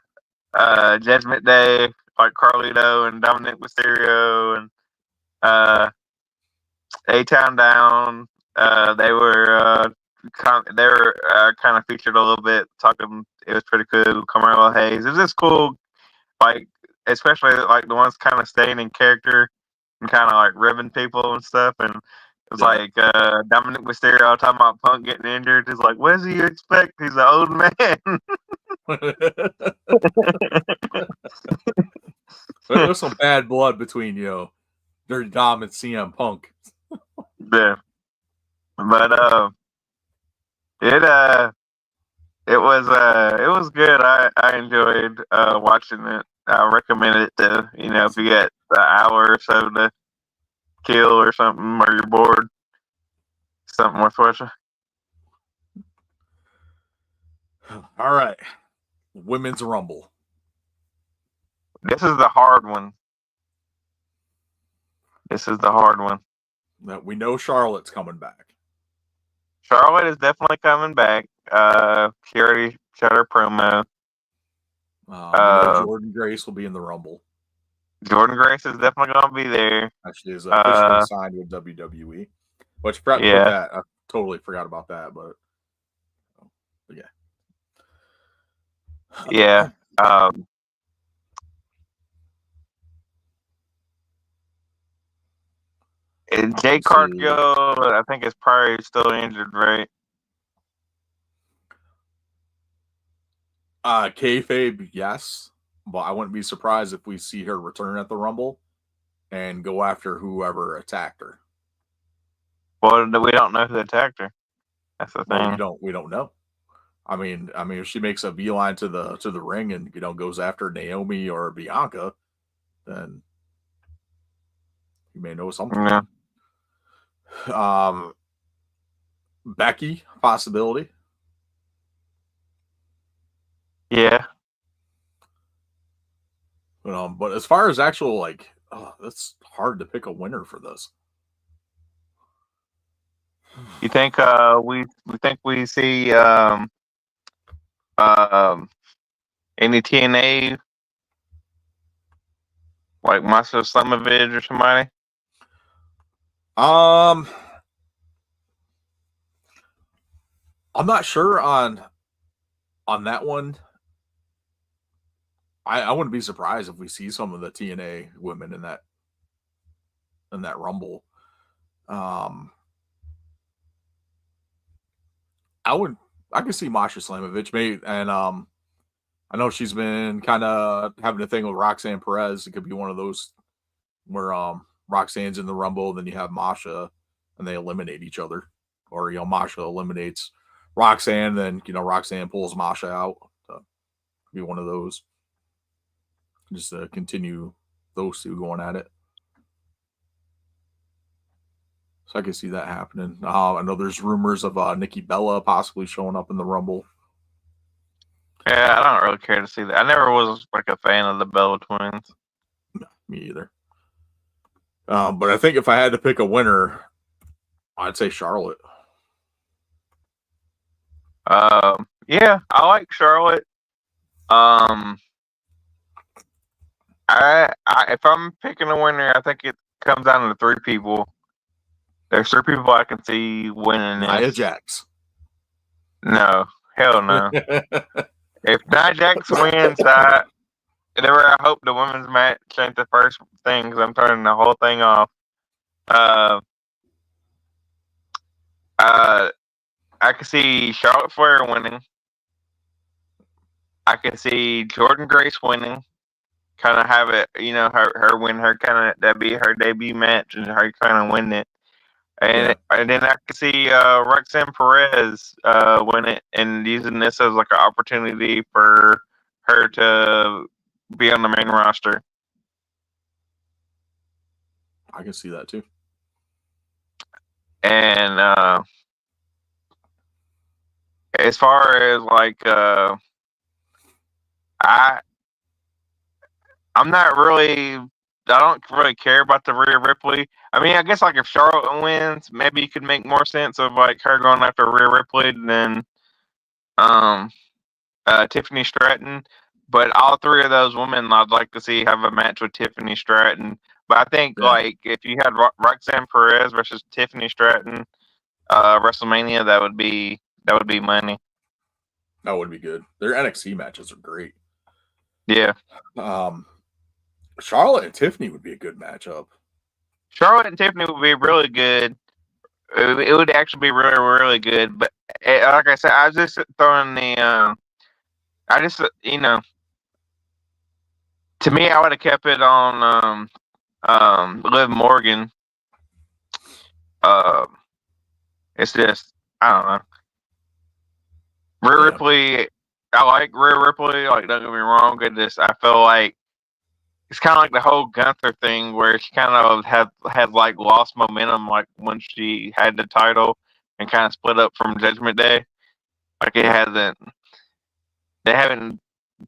Judgment Day, like Carlito and Dominic Mysterio and A-Town Down. They were kind of featured a little bit. Talking, it was pretty cool. Carmelo Hayes. It was just cool, like especially like the ones kind of staying in character and kind of like ribbing people and stuff. And it was like Dominic Mysterio talking about Punk getting injured. He's like, what do you expect? He's an old man. There's some bad blood between Dirty Dom and CM Punk. Yeah, but it was good. I enjoyed watching it. I recommend it to if you got an hour or so to kill or something, or you're bored, something worth watching. All right, Women's Rumble. This is the hard one. That we know Charlotte's coming back. Charlotte is definitely coming back. She already shot her promo. Jordan Grace will be in the Rumble. Jordan Grace is definitely going to be there. Actually, is officially signed with WWE. Which I totally forgot about that, but yeah. Yeah. And Jay Cargill, I think, is probably still injured, right? Kayfabe, yes, but I wouldn't be surprised if we see her return at the Rumble and go after whoever attacked her. Well, we don't know who attacked her. That's the Well, thing. we don't know. I mean, if she makes a beeline to the ring and goes after Naomi or Bianca, then you may know something. Yeah. Becky, possibility. Yeah. But as far as actual that's hard to pick a winner for this. You think we see any TNA like Master Slamovich or somebody? I'm not sure on that one. I wouldn't be surprised if we see some of the TNA women in that Rumble. I could see Masha Slamovich maybe, and I know she's been kind of having a thing with Roxanne Perez. It could be one of those where Roxanne's in the Rumble, then you have Masha, and they eliminate each other, or Masha eliminates Roxanne, then Roxanne pulls Masha out. Be one of those. Just continue those two going at it. So I can see that happening. I know there's rumors of Nikki Bella possibly showing up in the Rumble. Yeah, I don't really care to see that. I never was like a fan of the Bella twins. No, me either. But I think if I had to pick a winner, I'd say Charlotte. Yeah, I like Charlotte. If I'm picking a winner, I think it comes down to 3 people. There's 3 people I can see winning Nia this. Jax. No, hell no. If Nia Jax wins, I hope the women's match ain't the first thing because I'm turning the whole thing off. I can see Charlotte Flair winning. I can see Jordan Grace winning. Kind of have it, her win her that'd be her debut match and her kind of win it. And then I can see Roxanne Perez win it and using this as like an opportunity for her to be on the main roster. I can see that too. And as far as like I'm not really. I don't really care about the Rhea Ripley. I mean, I guess like if Charlotte wins, maybe it could make more sense of like her going after Rhea Ripley than Tiffany Stratton. But all 3 of those women, I'd like to see have a match with Tiffany Stratton. But I think like if you had Roxanne Perez versus Tiffany Stratton, WrestleMania, that would be money. That would be good. Their NXT matches are great. Yeah. Charlotte and Tiffany would be a good matchup. Charlotte and Tiffany would be really good. It would actually be really, really good. But like I said, I was just throwing the. To me, I would have kept it on Liv Morgan. It's just I don't know. Rhea Ripley, I like Rhea Ripley. Like, don't get me wrong. I feel like it's kind of like the whole Gunther thing where she kind of had like lost momentum, like when she had the title and kind of split up from Judgment Day. Like they haven't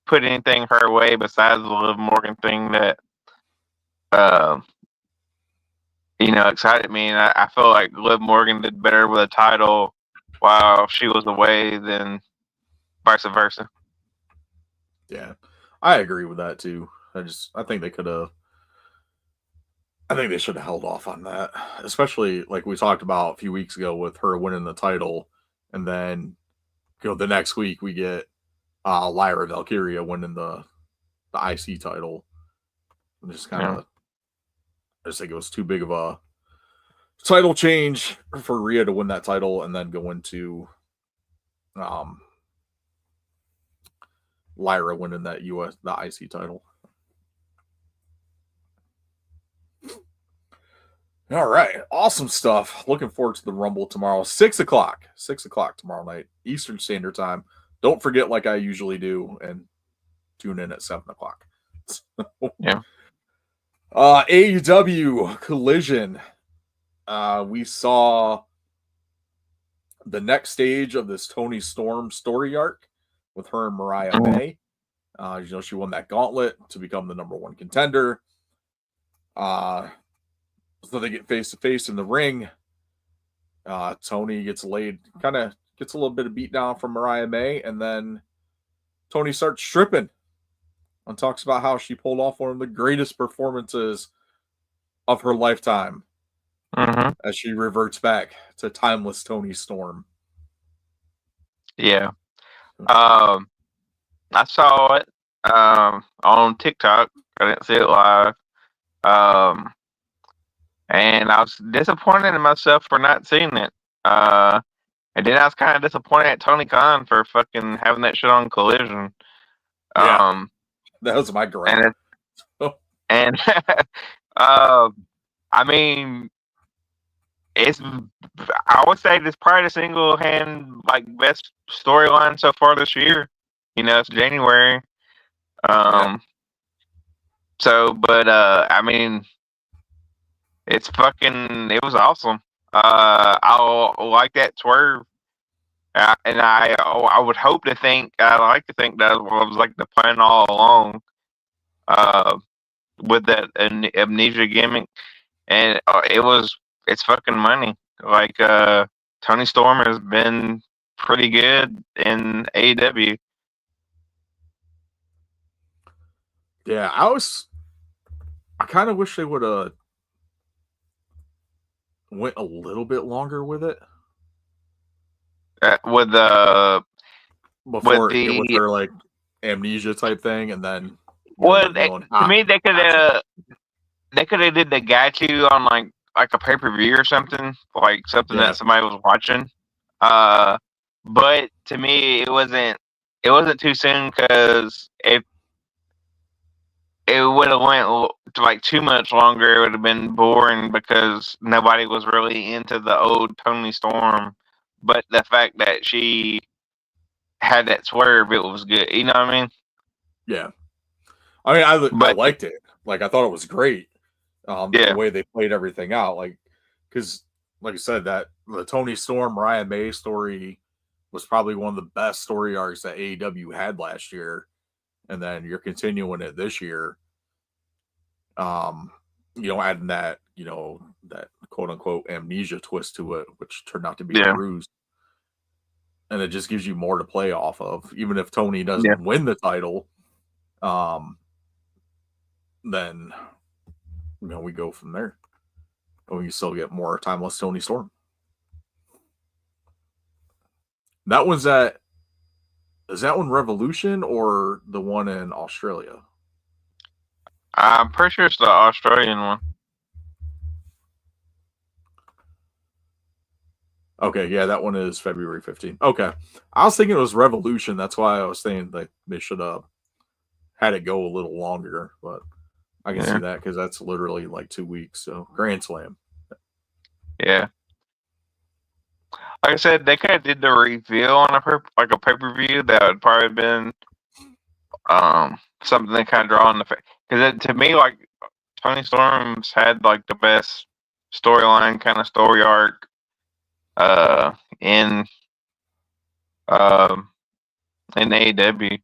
put anything her way besides the Liv Morgan thing that, excited me. And I feel like Liv Morgan did better with a title while she was away than vice versa. Yeah, I agree with that too. I think they could have. I think they should have held off on that, especially like we talked about a few weeks ago with her winning the title, and then the next week we get Lyra Valkyria winning the IC title. And just kind of, I just think it was too big of a title change for Rhea to win that title and then go into Lyra winning that the IC title. All right, awesome stuff. Looking forward to the Rumble tomorrow, 6 o'clock. 6 o'clock tomorrow night, Eastern Standard Time. Don't forget, like I usually do, and tune in at 7 o'clock. Yeah. AEW Collision. We saw the next stage of this Toni Storm story arc with her and Mariah May. She won that gauntlet to become the #1 contender. So they get face to face in the ring. Toni gets a little bit of beat down from Mariah May, and then Toni starts stripping and talks about how she pulled off one of the greatest performances of her lifetime as she reverts back to timeless Toni Storm. Yeah. I saw it on TikTok. I didn't see it live. And I was disappointed in myself for not seeing it. And then I was kind of disappointed at Tony Khan for fucking having that shit on Collision. Yeah. That was my gripe. And I mean, I would say it's probably the single hand best storyline so far this year. It's January. So, but I mean, it was awesome. I like that swerve, and I would hope to think, I like to think that was like the plan all along, with that amnesia gimmick, and it's fucking money. Like Toni Storm has been pretty good in AEW. Yeah, I kind of wish they would have went a little bit longer with it. With her like amnesia type thing, and then to me they could have did the Gatu on like a pay-per-view or something, like something that somebody was watching. But to me it wasn't too soon, because if it would have went like too much longer, it would have been boring, because nobody was really into the old Toni Storm. But the fact that she had that swerve, it was good. You know what I mean? Yeah. I mean, I liked it. Like, I thought it was great. The way they played everything out. Like, because, like I said, that the Toni Storm, Mariah May story was probably one of the best story arcs that AEW had last year. And then you're continuing it this year. Adding that, that quote unquote amnesia twist to it, which turned out to be a ruse. And it just gives you more to play off of. Even if Toni doesn't win the title, then we go from there. And we still get more timeless Toni Storm. That one's is that one Revolution or the one in Australia? I'm pretty sure it's the Australian one. Okay, yeah, that one is February 15th. Okay. I was thinking it was Revolution. That's why I was saying that they should have had it go a little longer, but I can see that because that's literally like 2 weeks. So, Grand Slam. Yeah. Like I said, they kind of did the reveal on a pay-per-view. That would probably been something they kind of draw on the face. Because to me, like, Toni Storm's had like the best storyline kind of story arc in AEW.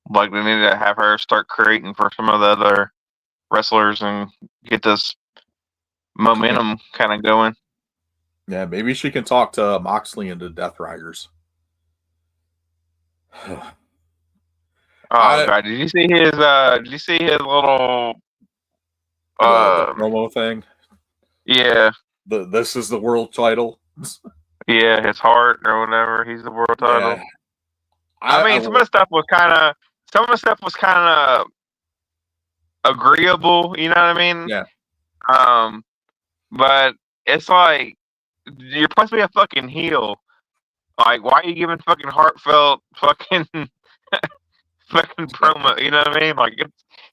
Like, they need to have her start creating for some of the other wrestlers and get this momentum kind of going. Yeah, maybe she can talk to Moxley into Death Riders. God! Did you see his? Did you see his little the promo thing? Yeah. This is the world title. Yeah, his heart or whatever. He's the world title. Yeah. I mean, some of the stuff was kind of agreeable. You know what I mean? Yeah. But it's like, you're supposed to be a fucking heel. Like, why are you giving fucking heartfelt fucking fucking promo. You know what I mean? Like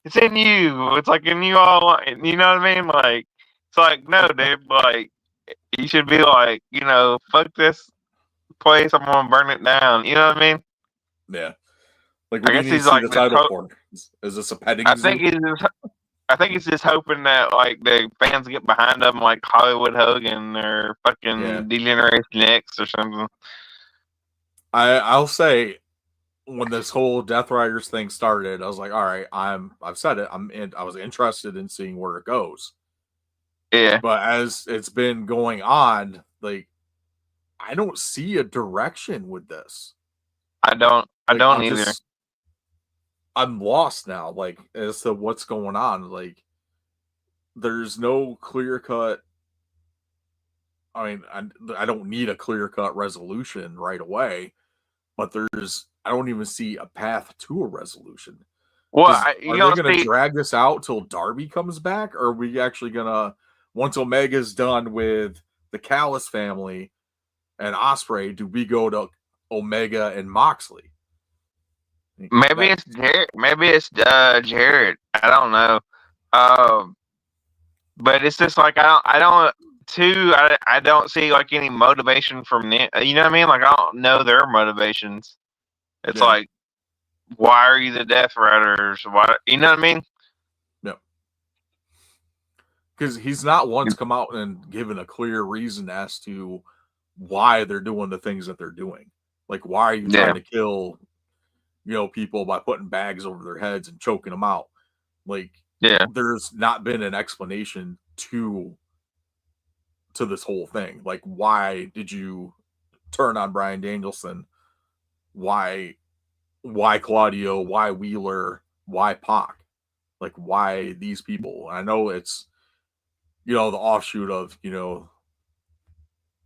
it's in you. It's like in you all. You know what I mean? Like it's like no, dude. Like you should be like, fuck this place. I'm gonna burn it down. You know what I mean? Yeah. Like, I what do you guess need to he's see like the this. title for? Is this a petting I zoo? think he's just hoping that like the fans get behind him, like Hollywood Hogan or fucking Degeneration X or something. I'll say, when this whole Death Riders thing started, I was like, all right, I've said it. I was interested in seeing where it goes. Yeah. But as it's been going on, like, I don't see a direction with this. I don't either. I'm lost now, like, as to what's going on. Like, there's no clear cut. I mean, I don't need a clear cut resolution right away, but I don't even see a path to a resolution. Well, Are they going to drag this out till Darby comes back, or are we actually going to, once Omega's done with the Callis family and Ospreay, do we go to Omega and Moxley? Maybe it's Jarrett. Maybe it's Jarrett. I don't know. But it's just like I don't see like any motivation from them. You know what I mean? Like I don't know their motivations. It's like, why are you the Death Riders? Why, you know what I mean? No. Because he's not once come out and given a clear reason as to why they're doing the things that they're doing. Like, why are you trying to kill, people by putting bags over their heads and choking them out? Like, there's not been an explanation to this whole thing. Like, why did you turn on Bryan Danielson? Why Claudio? Why Wheeler? Why Pac? Like, why these people? I know it's, the offshoot of,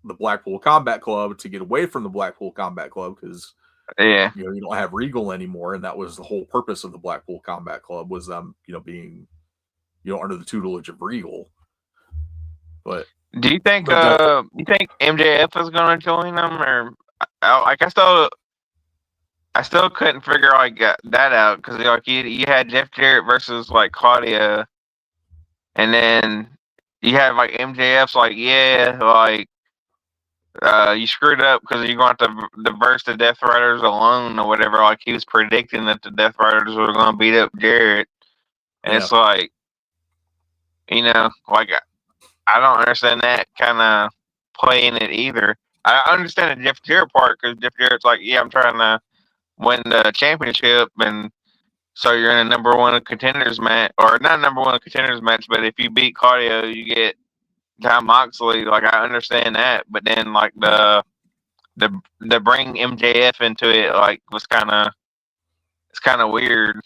the Blackpool Combat Club, to get away from the Blackpool Combat Club, because you don't have Regal anymore, and that was the whole purpose of the Blackpool Combat Club, was them being under the tutelage of Regal. But do you think MJF is going to join them, or like I still couldn't figure like that out, because like you had Jeff Jarrett versus like Claudia, and then you have like MJF's like, you screwed up because you're going to have to verse the Death Riders alone or whatever. Like he was predicting that the Death Riders were going to beat up Jarrett, and it's like, like I don't understand that kind of play in it either. I understand the Jeff Jarrett part, because Jeff Jarrett's like, I'm trying to win the championship, and so you're in a number one contenders match, or not number one contenders match, but if you beat Claudio, you get John Moxley. Like I understand that, but then like the bring MJF into it like was kind of weird.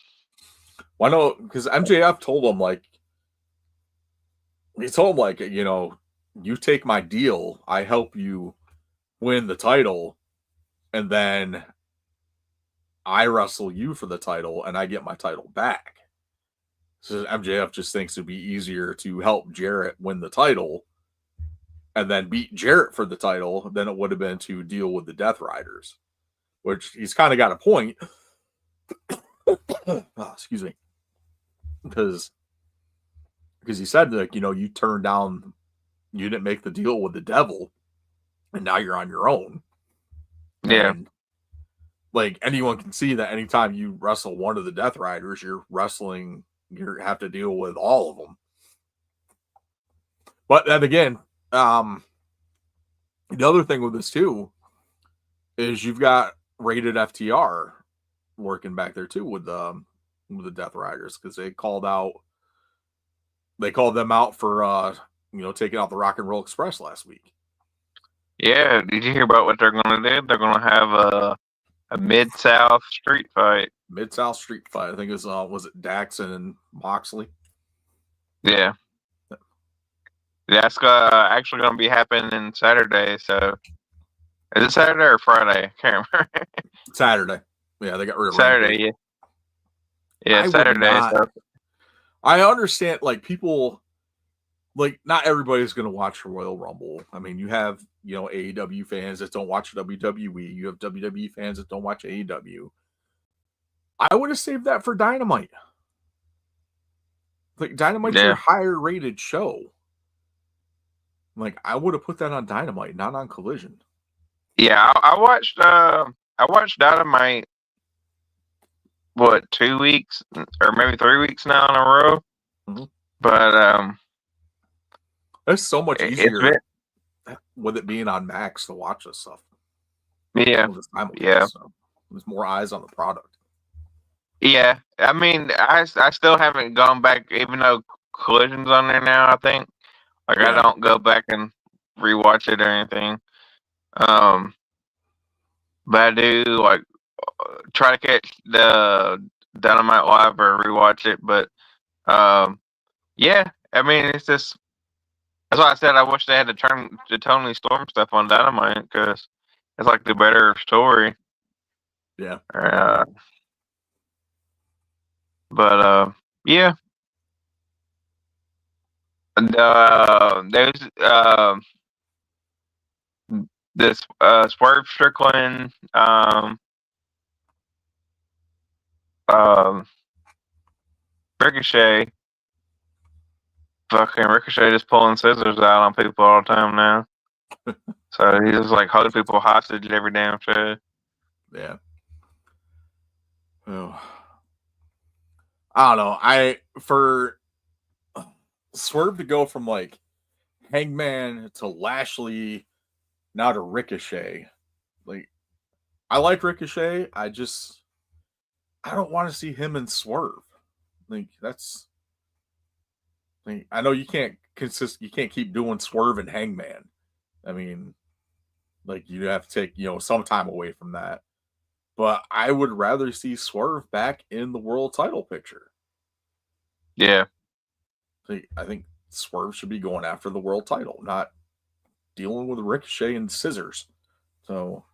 Why no? Because MJF told him you take my deal, I help you win the title, and then I wrestle you for the title, and I get my title back. So MJF just thinks it'd be easier to help Jarrett win the title and then beat Jarrett for the title than it would have been to deal with the Death Riders, which he's kind of got a point. Excuse me. Because he said, like, you turned down, you didn't make the deal with the devil, and now you're on your own. Yeah. And, like, anyone can see that anytime you wrestle one of the Death Riders, you have to deal with all of them. But then again, the other thing with this too is you've got Rated FTR working back there too with the Death Riders, because they called them out for taking out the Rock and Roll Express last week. Yeah, did you hear about what they're going to do? They're going to have a Mid-South street fight. Mid-South street fight. I think it was it Daxon and Moxley? Yeah. That's actually going to be happening Saturday. So, is it Saturday or Friday? Can't remember. Saturday. Yeah, they got rid of Saturday. Yeah, Saturday. I understand, like, people, like, not everybody's going to watch Royal Rumble. I mean, you have, AEW fans that don't watch WWE. You have WWE fans that don't watch AEW. I would have saved that for Dynamite. Like, Dynamite's Yeah. your higher rated show. Like, I would have put that on Dynamite, not on Collision. Yeah, I watched Dynamite, what, 2 weeks or maybe 3 weeks now in a row. Mhm. But It's so much it's easier been, with it being on Max to watch this stuff. yeah, All this time with yeah. this, so there's more eyes on the product. Yeah. I mean, I still haven't gone back, even though Collision's on there now, I think. Like, I Yeah. don't go back and rewatch it or anything. But I do, like, try to catch the Dynamite live or rewatch it. But, yeah, I mean, it's just, that's why I said I wish they had the Tony Storm stuff on Dynamite, because it's like the better story. Yeah. But yeah. And there's this Swerve Strickland Ricochet. Fucking Ricochet just pulling scissors out on people all the time now. So he's just like holding people hostage every damn show. Yeah. Oh. I don't know. For Swerve to go from like Hangman to Lashley now to Ricochet. Like, I like Ricochet. I don't want to see him and Swerve. Like, that's, like, I know you can't keep doing Swerve and Hangman. I mean, like, you have to take, some time away from that. But I would rather see Swerve back in the world title picture. Yeah. Like, I think Swerve should be going after the world title, not dealing with Ricochet and scissors. So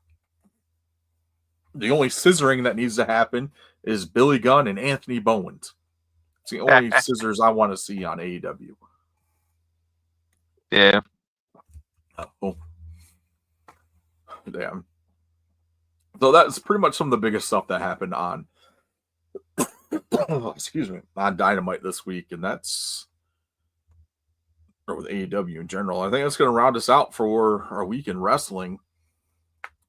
the only scissoring that needs to happen is Billy Gunn and Anthony Bowens. It's the only scissors I want to see on AEW. Yeah. Oh. Damn. So that's pretty much some of the biggest stuff that happened on excuse me, on Dynamite this week, and that's, or with AEW in general. I think that's going to round us out for our week in wrestling.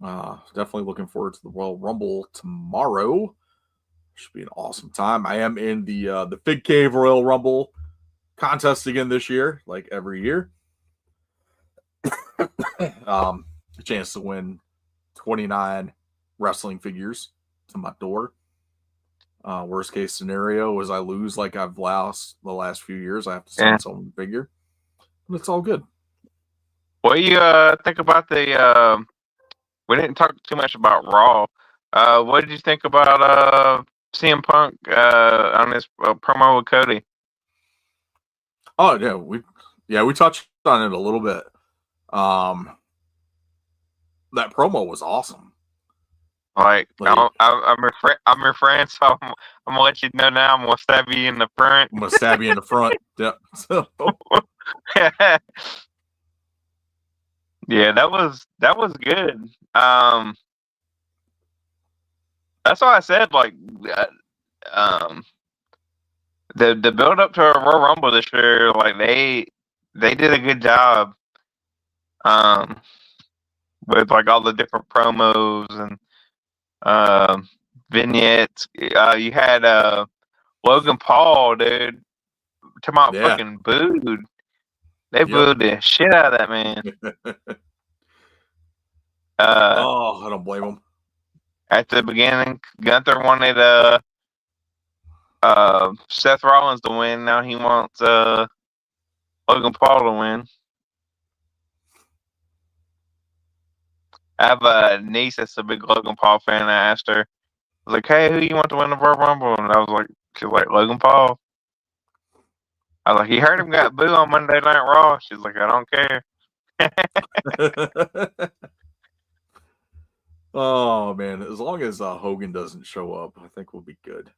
Definitely looking forward to the Royal Rumble tomorrow. Should be an awesome time. I am in the Fig Cave Royal Rumble contest again this year, like every year. A chance to win 29 wrestling figures to my door. Worst case scenario is I lose like I've lost the last few years. I have to send someone a figure. But it's all good. What do you think about the we didn't talk too much about Raw. What did you think about CM Punk on this promo with Cody? Oh yeah, we touched on it a little bit. That promo was awesome. Like I'm your friend, so I'm gonna let you know now. I'm gonna stab you in the front. I'm gonna stab you in the front. Yep. Yeah, that was good. That's why I said, like, the build up to a Royal Rumble this year, like they did a good job. With like all the different promos and vignettes. You had Logan Paul, dude. Talking about fucking booed. They booed the shit out of that man. I don't blame him. At the beginning, Gunther wanted Seth Rollins to win. Now he wants Logan Paul to win. I have a niece that's a big Logan Paul fan. I asked her, I was like, "Hey, who you want to win the Royal Rumble?" And I was like, she's like, "Logan Paul." I was like, "You heard him got booed on Monday Night Raw." She's like, "I don't care." Oh man, as long as Hogan doesn't show up, I think we'll be good.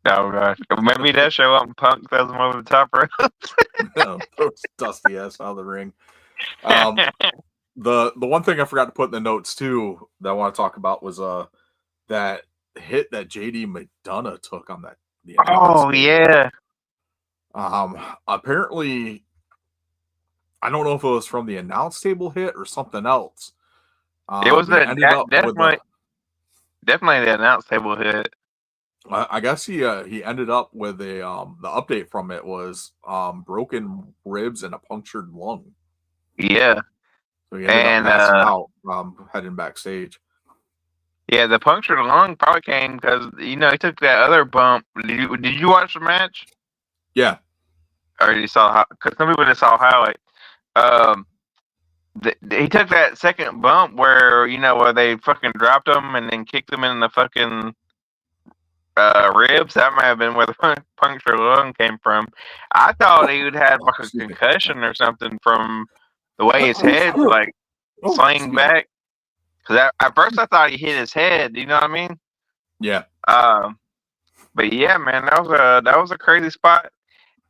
Oh gosh, maybe that show up and Punk throws him over the top rope. No, dusty ass out of the ring. The one thing I forgot to put in the notes too that I want to talk about was that hit that JD McDonough took on that. Oh yeah. Apparently, I don't know if it was from the announce table hit or something else. It was definitely the announce table hit. I guess he ended up with a the update from it was broken ribs and a punctured lung. Yeah. So he ended up passing out heading backstage. Yeah, the punctured lung probably came because he took that other bump. Did you watch the match? Yeah. Or you saw because some people just saw highlight. He took that second bump where where they fucking dropped him and then kicked him in the fucking ribs. That might have been where the punctured lung came from. I thought he would have like a concussion or something from the way his head slang back. Because at first I thought he hit his head. You know what I mean? Yeah. But yeah, man, that was a crazy spot,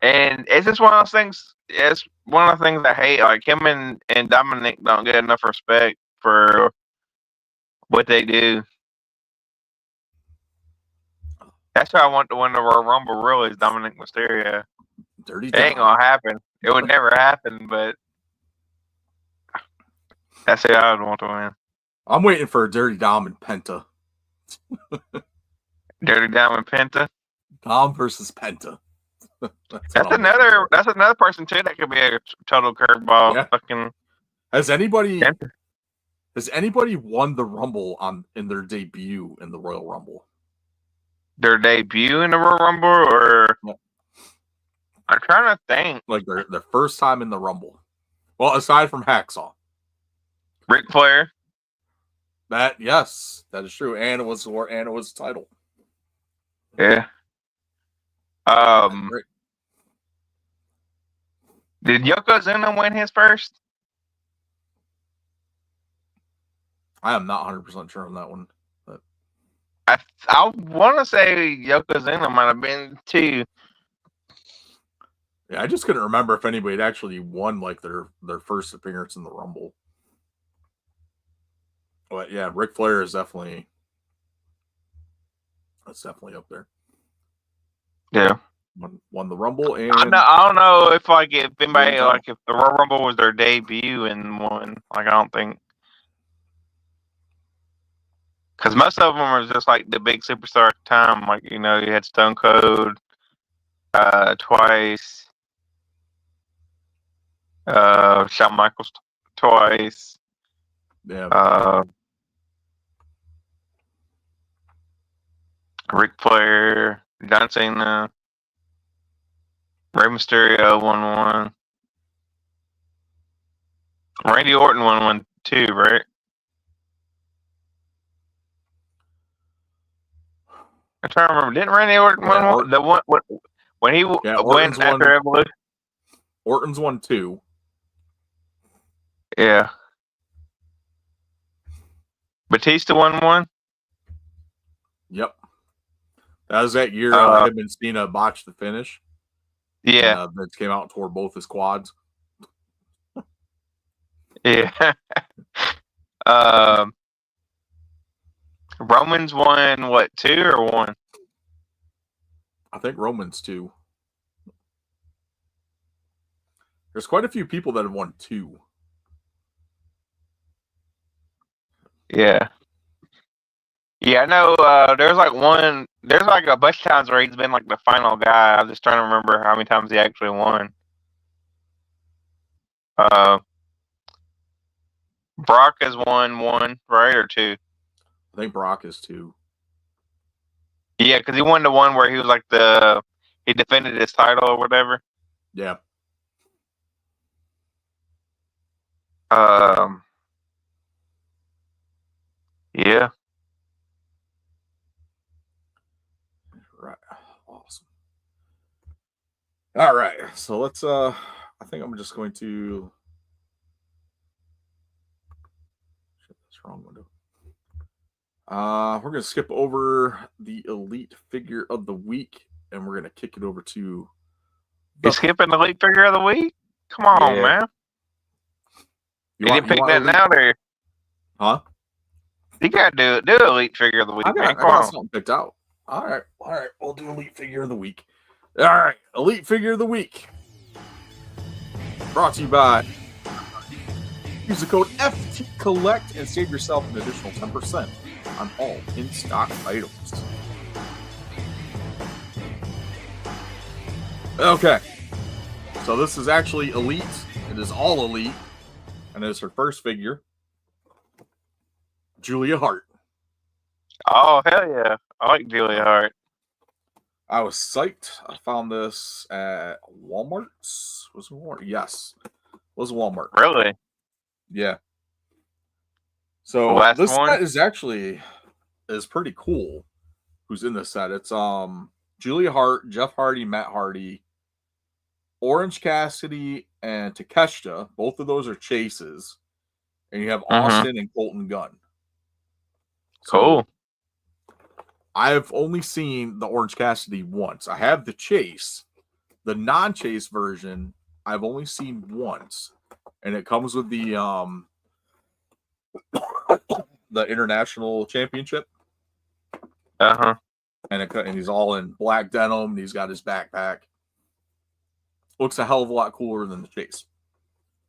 and it's just one of those things. It's one of the things I hate. Like him and Dominic don't get enough respect for what they do. That's why I want to win the Royal Rumble. Really, is Dominic Mysterio. Dirty. It ain't gonna happen. It would never happen. But that's who I would want to win. I'm waiting for a Dirty Dom and Penta. Dirty Dom and Penta. Dom versus Penta. That's another person too that could be a total curveball. Yeah. Fucking. Has anybody won the Rumble in their debut in the Royal Rumble? Their debut in the Royal Rumble, or I'm trying to think. Like their first time in the Rumble. Well, aside from Hacksaw. Ric Flair. That is true. And it was the title. Yeah. Did Yokozuna win his first? I am not 100% sure on that one. But I want to say Yokozuna might have been too. Yeah, I just couldn't remember if anybody had actually won like their first appearance in the Rumble. But yeah, Ric Flair is definitely up there. Yeah. Won the Rumble, and I don't know if anybody if the Royal Rumble was their debut and won. Like I don't think, because most of them are just like the big superstar at the time. Like you had Stone Cold twice, Shawn Michaels twice. Yeah. Ric Flair, John Cena, Rey Mysterio won one. Randy Orton won one too, right? I'm trying to remember. Didn't Randy Orton win one? The one when he went after Evolution? Orton's won two. Yeah. Batista won one? Yep. That was that year him and Cena botched the finish. Yeah. And, Vince came out and tore both his quads. Yeah. Roman's won what, 2 or 1? I think Roman's 2. There's quite a few people that have won 2. Yeah. Yeah, I know there's like a bunch of times where he's been like the final guy. I'm just trying to remember how many times he actually won. Brock has won 1, right, or 2? I think Brock is 2. Yeah, because he won the one where he was like he defended his title or whatever. Yeah. Yeah. Right. Awesome. All right. So let's I think I'm just going to that's wrong window. We're gonna skip over the elite figure of the week and we're gonna kick it over to You skipping the elite figure of the week? Come on, man. You didn't pick that now there. Huh? You gotta do elite figure of the week, I man. got something picked out. All right. We'll do elite figure of the week. All right, elite figure of the week. Brought to you by. Use the code FTCollect and save yourself an additional 10% on all in-stock items. Okay. So this is actually elite. It is all elite. And it is her first figure. Julia Hart. Oh, hell yeah. I like Julia Hart. I was psyched. I found this at Walmart's. Was it Walmart? Yes. It was Walmart. Really? Yeah. So this set is pretty cool. Who's in this set? It's Julia Hart, Jeff Hardy, Matt Hardy, Orange Cassidy, and Takeshita. Both of those are chases. And you have Austin and Colton Gunn. So, cool. I've only seen the Orange Cassidy once. I have the chase. The non-chase version, I've only seen once. And it comes with the international championship. Uh-huh. And he's all in black denim. And he's got his backpack. Looks a hell of a lot cooler than the chase.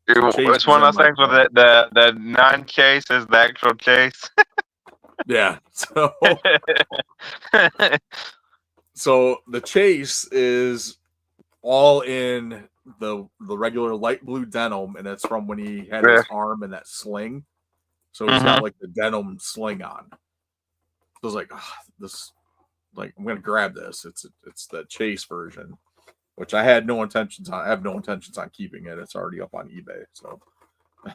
It's one of those things where the non-chase is the actual chase. Yeah. So the chase is all in the regular light blue denim, and it's from when he had his arm in that sling. So he's got like the denim sling on. So I was like, I'm gonna grab this. It's the chase version, which I had no intentions on. I have no intentions on keeping it. It's already up on eBay. So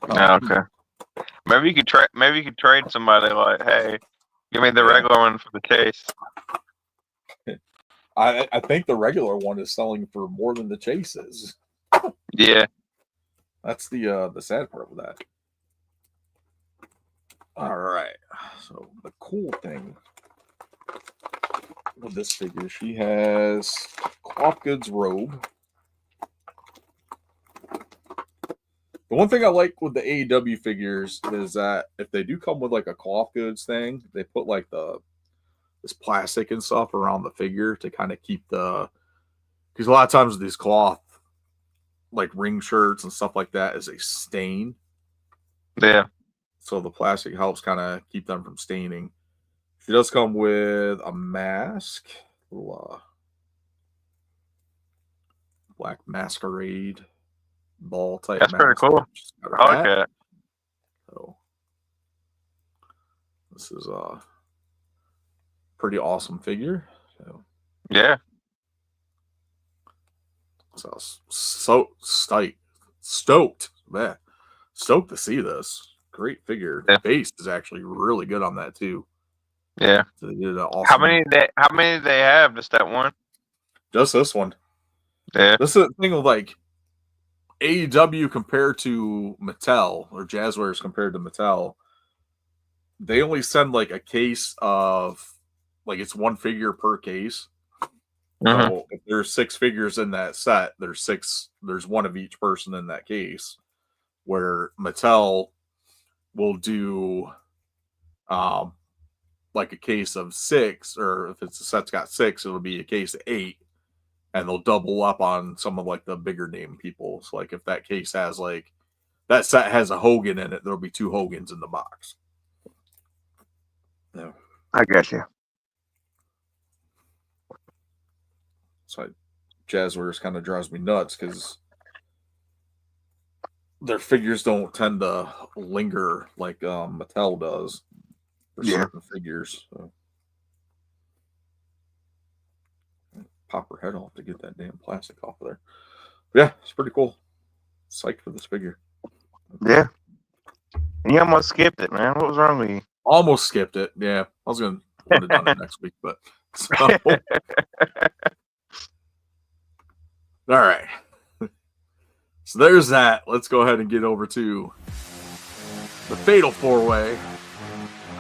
okay. Maybe you could trade somebody like, hey, give me the regular one for the chase. I think the regular one is selling for more than the chase is. Yeah. That's the sad part of that. All right. So the cool thing with this figure, she has cloth goods robe. The one thing I like with the AEW figures is that if they do come with like a cloth goods thing, they put like this plastic and stuff around the figure to kind of keep because a lot of times these cloth like ring shirts and stuff like that is a stain. Yeah. So the plastic helps kind of keep them from staining. She does come with a mask, black masquerade ball type. That's pretty cool. I like that. So this is a pretty awesome figure. So yeah. So stoked to see this. Great figure. The base is actually really good on that too. Yeah. So they did an awesome. How many do they have? Just that one? Just this one. Yeah. This is the thing with like AEW compared to Mattel, or Jazzwares compared to Mattel. They only send like a case of like it's one figure per case. So if there's 6 figures in that set, there's one of each person in that case. Where Mattel will do like a case of 6, or if it's a set's got 6, it'll be a case of 8, and they'll double up on some of like the bigger name people. So like if that case has like that set has a Hogan in it, there'll be 2 Hogans in the box. Yeah, I guess you. So Jazzwares kind of drives me nuts because their figures don't tend to linger like Mattel does for certain figures. So. Pop her head off to get that damn plastic off of there. But yeah, it's pretty cool. Psyched for this figure. Yeah. And you almost skipped it, man. What was wrong with you? Almost skipped it. Yeah. I was going to have done it next week, but so. All right. So there's that. Let's go ahead and get over to the Fatal 4-Way.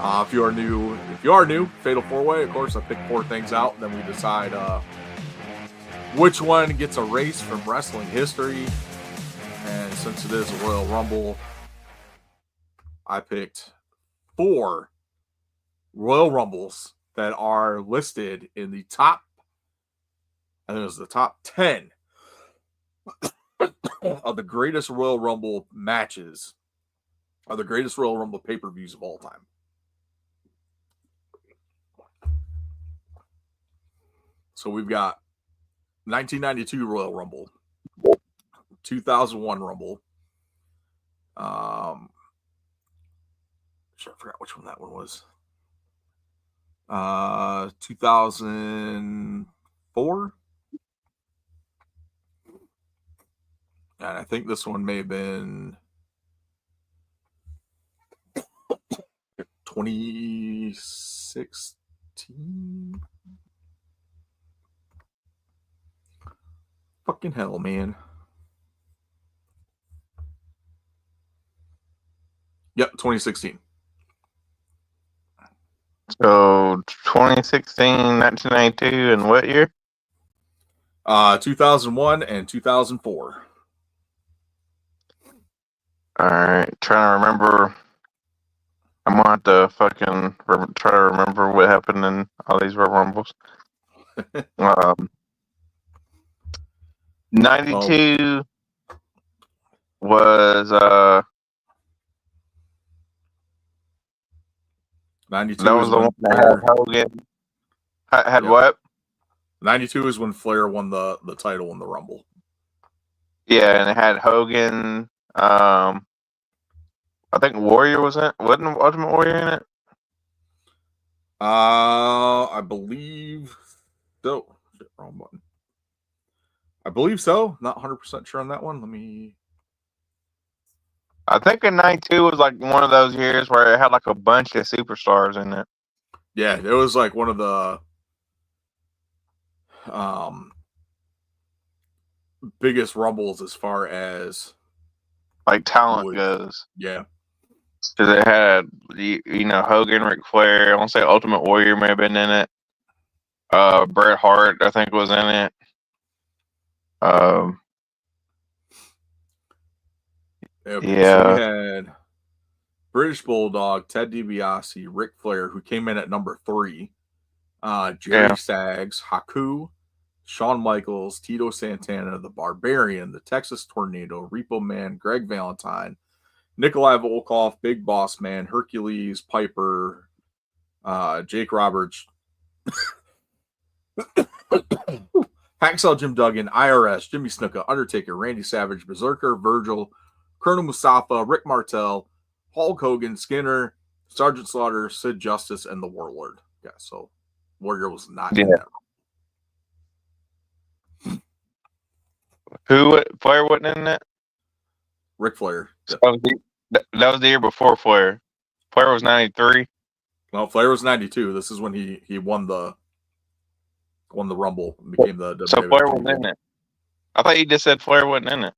If you are new, Fatal 4-Way, of course, I pick 4 things out, and then we decide which one gets a race from wrestling history. And since it is a Royal Rumble, I picked 4 Royal Rumbles that are listed in the top, I think it was the top 10 of the greatest Royal Rumble matches, or the greatest Royal Rumble pay-per-views of all time. So we've got 1992 Royal Rumble, 2001 Rumble. I forgot which one that one was. 2004. And I think this one may have been 2016. Fucking hell, man. Yep, 2016. So 2016, 1992, and what year? 2001 and 2004. All right, trying to remember. I'm gonna have to fucking try to remember what happened in all these Royal Rumbles. 92 was 92 that was the one that had Hogan. Had Yep. what? 92 is when Flair won the title in the Rumble. Yeah, and it had Hogan. I think Warrior was in it. Wasn't Ultimate Warrior in it? I believe so. Shit, wrong button. I believe so. Not 100% sure on that one. Let me. I think in 92 was like one of those years where it had like a bunch of superstars in it. Yeah, it was like one of the biggest Rumbles as far as Like talent goes. Yeah. Because it had, you know, Hogan, Ric Flair. I want to say Ultimate Warrior may have been in it. Bret Hart, I think, was in it. Okay, so we had British Bulldog, Ted DiBiase, Ric Flair, who came in at number 3. Jerry Saggs, Haku, Shawn Michaels, Tito Santana, the Barbarian, the Texas Tornado, Repo Man, Greg Valentine, Nikolai Volkov, Big Boss Man, Hercules, Piper, Jake Roberts, Hacksaw Jim Duggan, IRS, Jimmy Snuka, Undertaker, Randy Savage, Berserker, Virgil, Colonel Mustafa, Rick Martel, Hulk Hogan, Skinner, Sergeant Slaughter, Sid Justice, and the Warlord. Yeah, so Warrior was not in that. Flair wasn't in that? Ric Flair. So that was the year before Flair. Flair was 93. Well, Flair was 92. This is when he won the Rumble and became the So Flair was in it. I thought you just said Flair wasn't in it.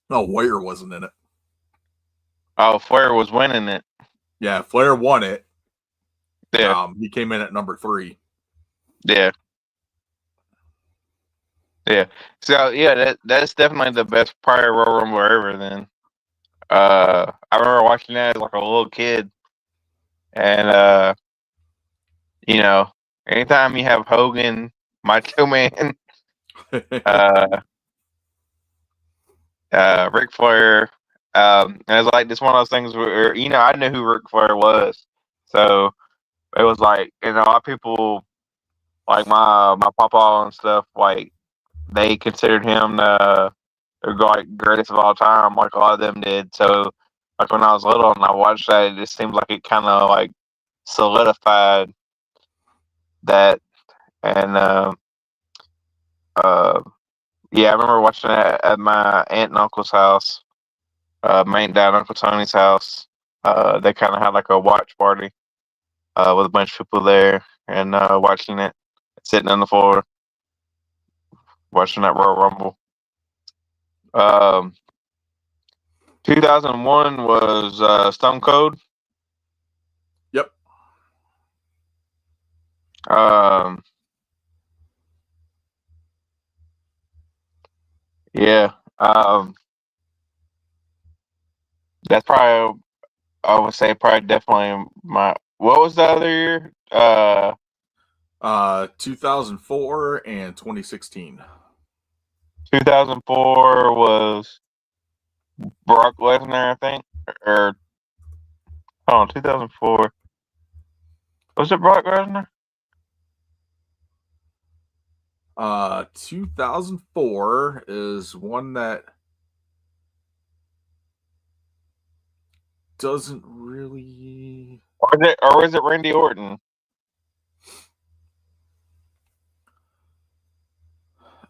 No, Warrior wasn't in it. Oh, Flair was winning it. Yeah, Flair won it. Yeah. He came in at number 3. Yeah. Yeah. So yeah, that's definitely the best prior Royal Rumble ever. Then, I remember watching that as like a little kid, and you know, anytime you have Hogan, Macho Man, Ric Flair, and it's like this one of those things where, you know, I knew who Ric Flair was, so it was like, you know, a lot of people like my papa and stuff, like they considered him the like greatest of all time, like a lot of them did. So like when I was little and I watched that, it just seemed like it kind of like solidified that. And yeah, I remember watching that at my aunt and uncle's house, my aunt, dad, and Uncle Tony's house. They kind of had like a watch party with a bunch of people there and watching it, sitting on the floor, watching that Royal Rumble. 2001 was Stone Cold. Yep. Yeah. That's probably, I would say, probably definitely What was the other year? 2004 and 2016. 2004 was Brock Lesnar, I think. Or, hold on, 2004. Was it Brock Lesnar? 2004 is one that doesn't really. Or is it Randy Orton?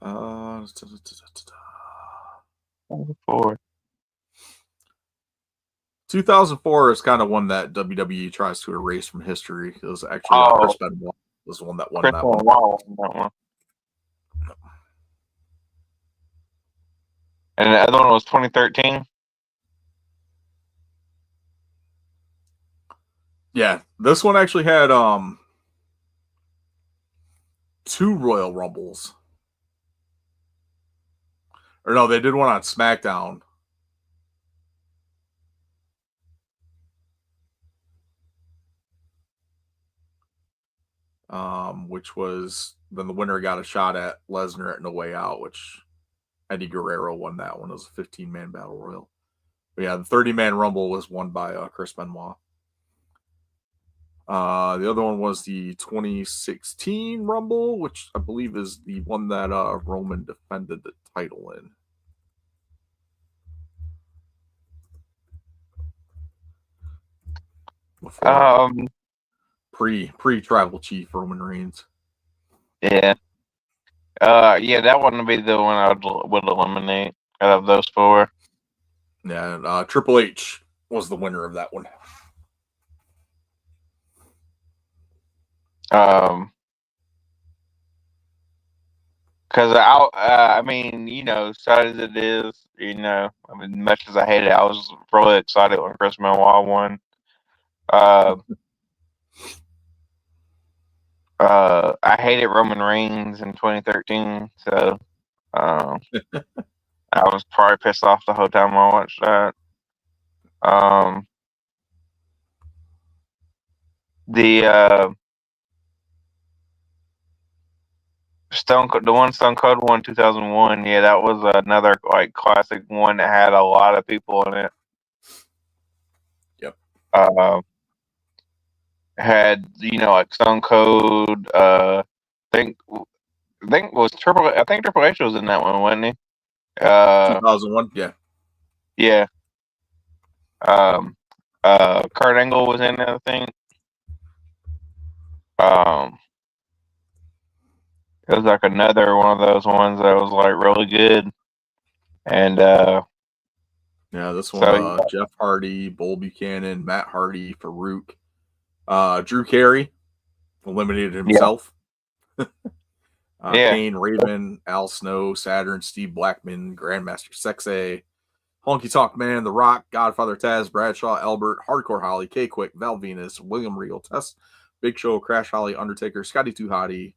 Uh, 4. 2004 is kind of one that WWE tries to erase from history. It was actually Chris Benoit was the one that won Chris that Benoit one. won that one. And the other one was 2013. Yeah, this one actually had 2 Royal Rumbles. Or no, they did one on SmackDown. Which was then the winner got a shot at Lesnar at No Way Out, which Eddie Guerrero won that one. It was a 15-man battle royal. But yeah, the 30-man Rumble was won by Chris Benoit. The other one was the 2016 Rumble, which I believe is the one that Roman defended the title in. Before, pre-tribal chief Roman Reigns. Yeah. Yeah, that wouldn't be the one I would eliminate out of those 4. Yeah, Triple H was the winner of that one. Because I mean, sad as it is, I mean, much as I hate it, I was really excited when Chris Benoit won. I hated Roman Reigns in 2013, so I was probably pissed off the whole time I watched that. The one Stone Cold won 2001. Yeah, that was another like classic one that had a lot of people in it. Yep. Had like Stone Cold. I think Triple H was in that one, wasn't he? 2001. Yeah. Yeah. Kurt Angle was in it, I think. It was like another one of those ones that was like really good. And yeah, this one, so, Jeff Hardy, Bull Buchanan, Matt Hardy, Farouk, Drew Carey eliminated himself. Kane, Raven, Al Snow, Saturn, Steve Blackman, Grandmaster Sexay, Honky Tonk Man, The Rock, Godfather Taz, Bradshaw, Albert, Hardcore Holly, K Quick, Val Venus, William Regal, Test, Big Show, Crash Holly, Undertaker, Scotty 2 Hottie,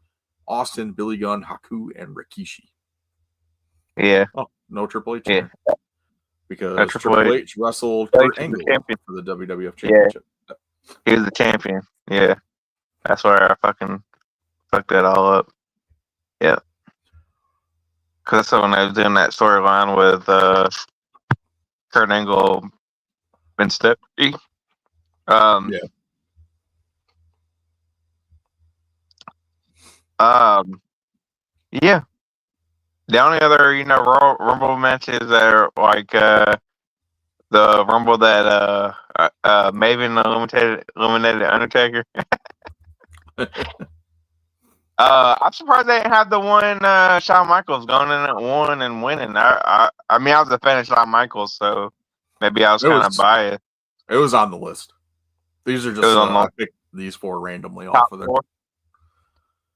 Austin, Billy Gunn, Haku, and Rikishi. Yeah. Oh, no Triple H. Yeah. Because Triple H wrestled Kurt Angle for the WWF Championship. Yeah. He was the champion. Yeah. That's where I fucking fucked that all up. Yeah. Because that's when I was doing that storyline with Kurt Angle and Stephanie. Yeah. Yeah. The only other, Royal Rumble matches that are like the Rumble that Maven eliminated Undertaker. I'm surprised they didn't have the one Shawn Michaels going in at 1 and winning. I mean, I was a fan of Shawn Michaels, so maybe I was kind of biased. It was on the list. These are just I picked these 4 randomly off of there. 4?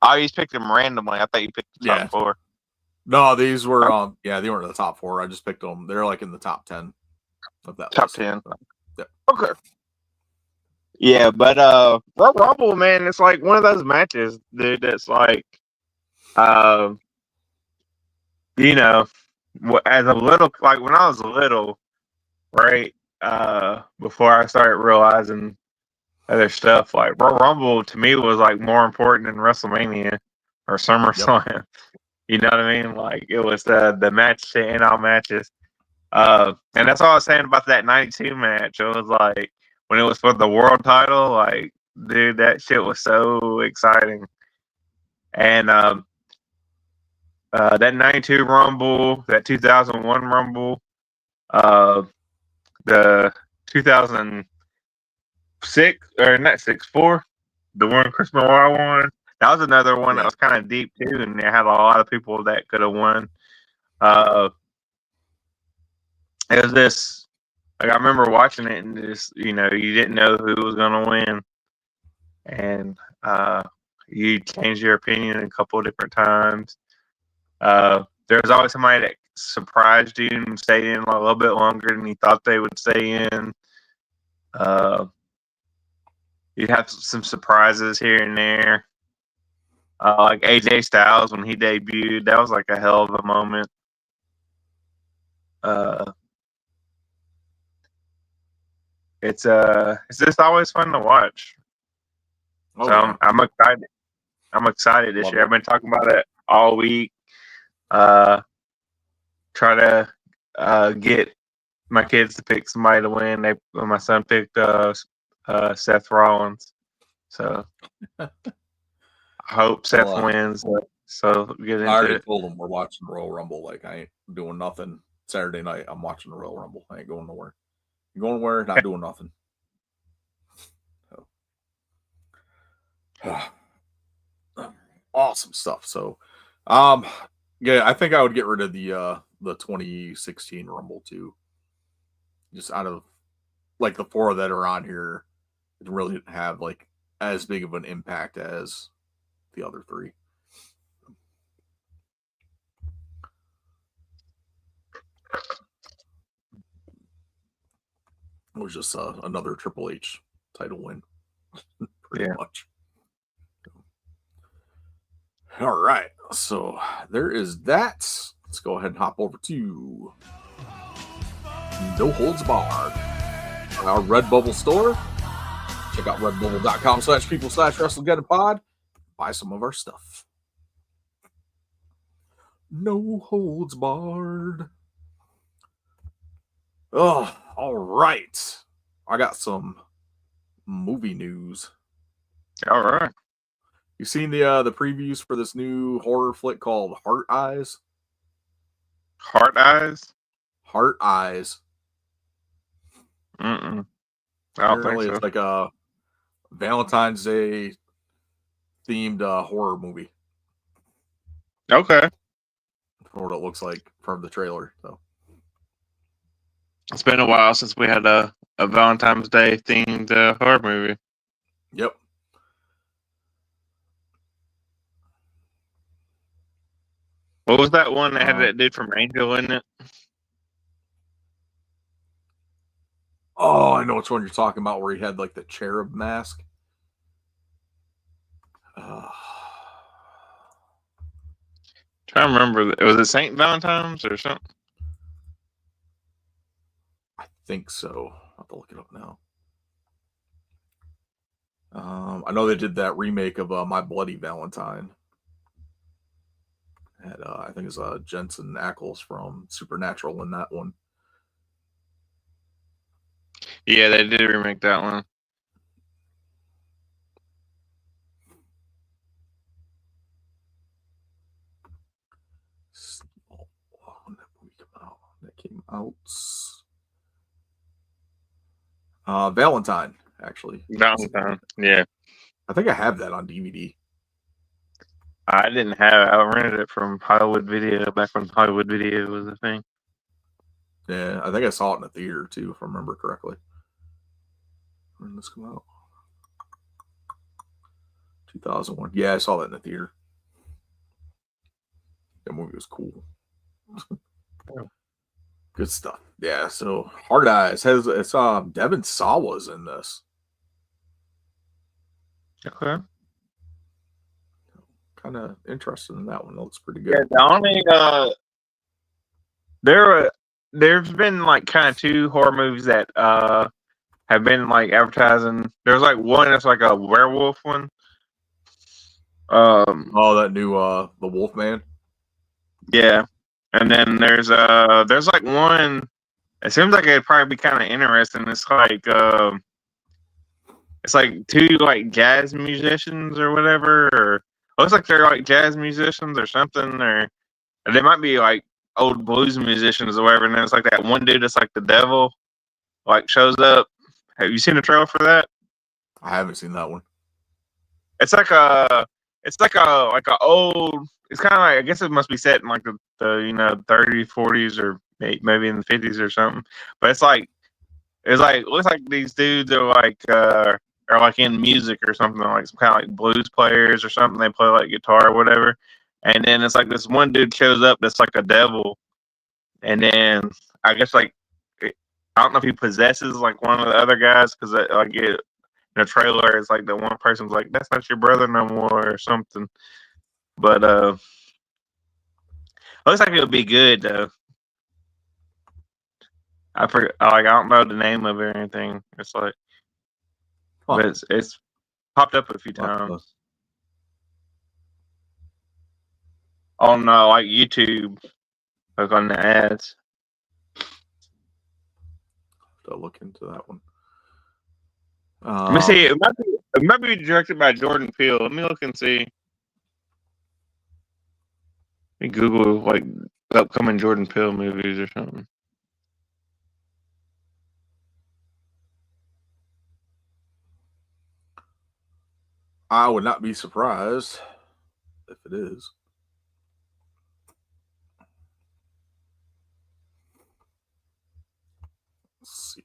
Oh, you picked them randomly. I thought you picked the top 4. No, these were they weren't the top 4. I just picked them. They're like in the top 10 of that top list. 10. Yeah. Okay. Yeah, but Royal Rumble, man, it's like one of those matches, dude, that's like as a little, like when I was little, right, before I started realizing other stuff. Like Royal Rumble to me was like more important than WrestleMania or SummerSlam. You know what I mean? Like it was the match to end all matches. And that's all I was saying about that '92 match. It was like when it was for the world title, like dude, that shit was so exciting. And that '92 Rumble, that 2001 Rumble, the 2006 or not 4, the one Chris Benoit won. That was another one that was kind of deep too, and they had a lot of people that could have won. It was this. Like I remember watching it, and just you didn't know who was gonna win, and you changed your opinion a couple of different times. There was always somebody that surprised you and stayed in a little bit longer than you thought they would stay in. You'd have some surprises here and there. Like AJ Styles when he debuted, that was like a hell of a moment. It's just always fun to watch. Oh, so yeah. I'm excited. I'm excited this Love year. it. I've been talking about it all week. Try to get my kids to pick somebody to win. My son picked Seth Rollins. So I hope Seth wins. So get into I already it. told them we're watching the Royal Rumble. Like I ain't doing nothing Saturday night. I'm watching the Royal Rumble. I ain't going nowhere. You going nowhere? Not doing nothing. So. Awesome stuff. So, yeah, I think I would get rid of the 2016 Rumble too. Just out of like the 4 that are on here, it really didn't have like as big of an impact as the other 3. It was just another Triple H title win, pretty much. All right, so there is that. Let's go ahead and hop over to No Holds Barred, our Redbubble store. Check out redbubble.com/people/WrestleGetItPod. Buy some of our stuff. No Holds Barred. Oh, all right. I got some movie news. All right. You seen the previews for this new horror flick called Heart Eyes? Heart Eyes? Heart Eyes. I don't think so. It's like a Valentine's Day themed horror movie. Okay. For what it looks like from the trailer. So it's been a while since we had a Valentine's Day themed horror movie. Yep. What was that one that had that dude from Angel in it? Oh, I know which one you're talking about, where he had like the cherub mask. Trying to remember. Was it St. Valentine's or something? I think so. I'll have to look it up now. I know they did that remake of My Bloody Valentine. And I think it's Jensen Ackles from Supernatural in that one. Yeah, they did remake that one. When that movie came out? That came out Valentine, actually. Valentine, yeah. I think I have that on DVD. I didn't have it. I rented it from Hollywood Video back when Hollywood Video was a thing. Yeah, I think I saw it in the theater too, if I remember correctly. When did this come out? 2001. Yeah, I saw that in the theater. That movie was cool. Good stuff. Yeah, so Hard Eyes has Devin Sawa's in this. Okay. Kind of interested in that one. That looks pretty good. Yeah, the only there's been like kind of 2 horror movies that have been like advertising. There's like one that's like a werewolf one. Oh, that new the Wolfman. Yeah, and then there's like one. It seems like it'd probably be kind of interesting. It's like two like jazz musicians or whatever, or looks like they're like jazz musicians or something, or they might be like old blues musicians or whatever. And then it's like that one dude that's like the devil, like shows up. Have you seen the trailer for that? I haven't seen that one. It's like a old. It's kind of like, I guess it must be set in like the 30s, 40s, or maybe in the 50s or something. But it's like looks like these dudes are like in music or something, like some kind of like blues players or something. They play like guitar or whatever. And then it's like this one dude shows up that's like a devil, and then I guess like I don't know if he possesses like one of the other guys, because like in the trailer it's like the one person's like, that's not your brother no more or something. But looks like it'll be good though. I don't know the name of it or anything. It's like, but it's popped up a few times on like YouTube, like on the ads. I'll look into that one. Let me see. It might be directed by Jordan Peele. Let me look and see. Let me Google like upcoming Jordan Peele movies or something. I would not be surprised if it is. Let's see.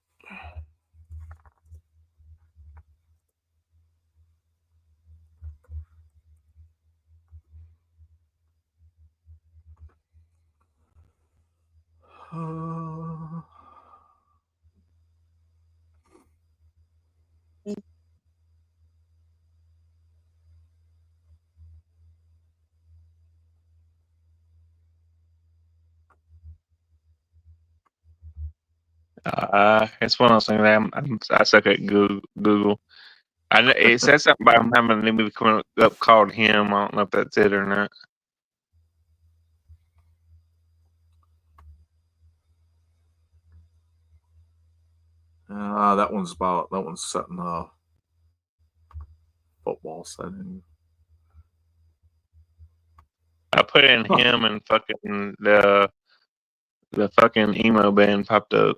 It's one of those things that I suck at Google. I know it says something about him having a new movie coming up called Him. I don't know if that's it or not. That one's set in a football setting. I put in Him and fucking the fucking emo band popped up.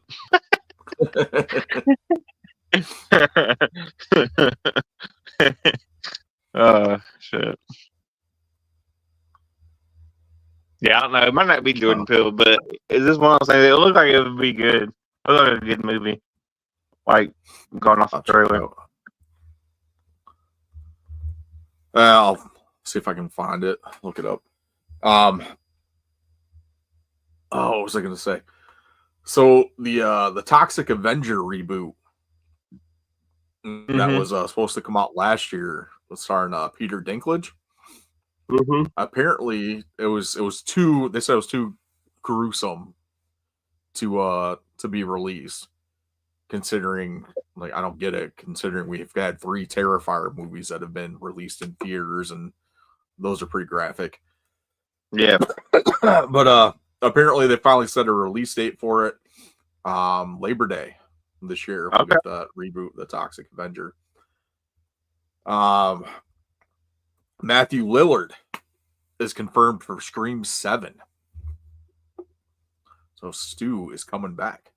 Shit. Yeah, I don't know. It might not be Jordan Peele, but is this one of those things? It looks like it would be good. It looks like a good movie. Like going off the trailer. I'll see if I can find it. Look it up. What was I going to say? So the Toxic Avenger reboot that was supposed to come out last year, starring Peter Dinklage. Mm-hmm. Apparently, it was too. They said it was too gruesome to be released. Considering, like, I don't get it. Considering we've had 3 Terrifier movies that have been released in theaters, and those are pretty graphic. Yeah, but apparently they finally set a release date for it. Labor Day this year. We'll get that reboot, The Toxic Avenger. Matthew Lillard is confirmed for Scream 7. So Stu is coming back.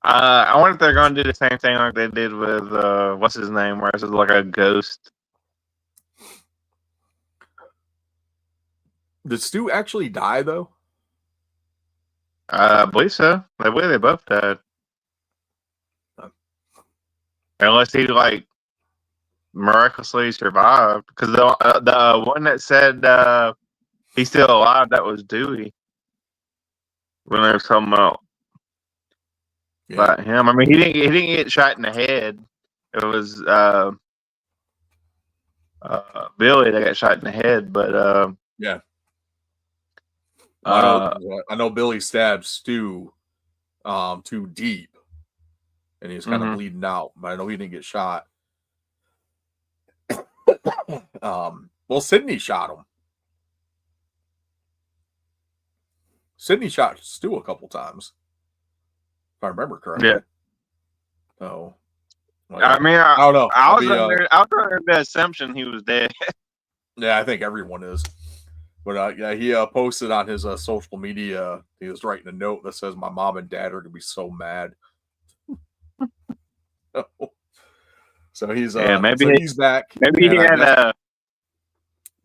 I wonder if they're going to do the same thing like they did with what's his name, where it's like a ghost. Did Stu actually die though? I believe so. I believe they both died. Unless he like miraculously survived, because the one that said he's still alive, that was Dewey. When they were talking about him, I mean, he didn't get shot in the head. It was Billy that got shot in the head, but yeah. I know Billy stabbed Stu too deep, and he's kind of bleeding out. But I know he didn't get shot. Well, Sydney shot him. Sydney shot Stu a couple times, if I remember correctly. Yeah. So, well, I mean, I don't know. I was under the assumption he was dead. Yeah, I think everyone is. But yeah, he posted on his social media. He was writing a note that says, "My mom and dad are gonna be so mad." So he's he's back. Maybe he had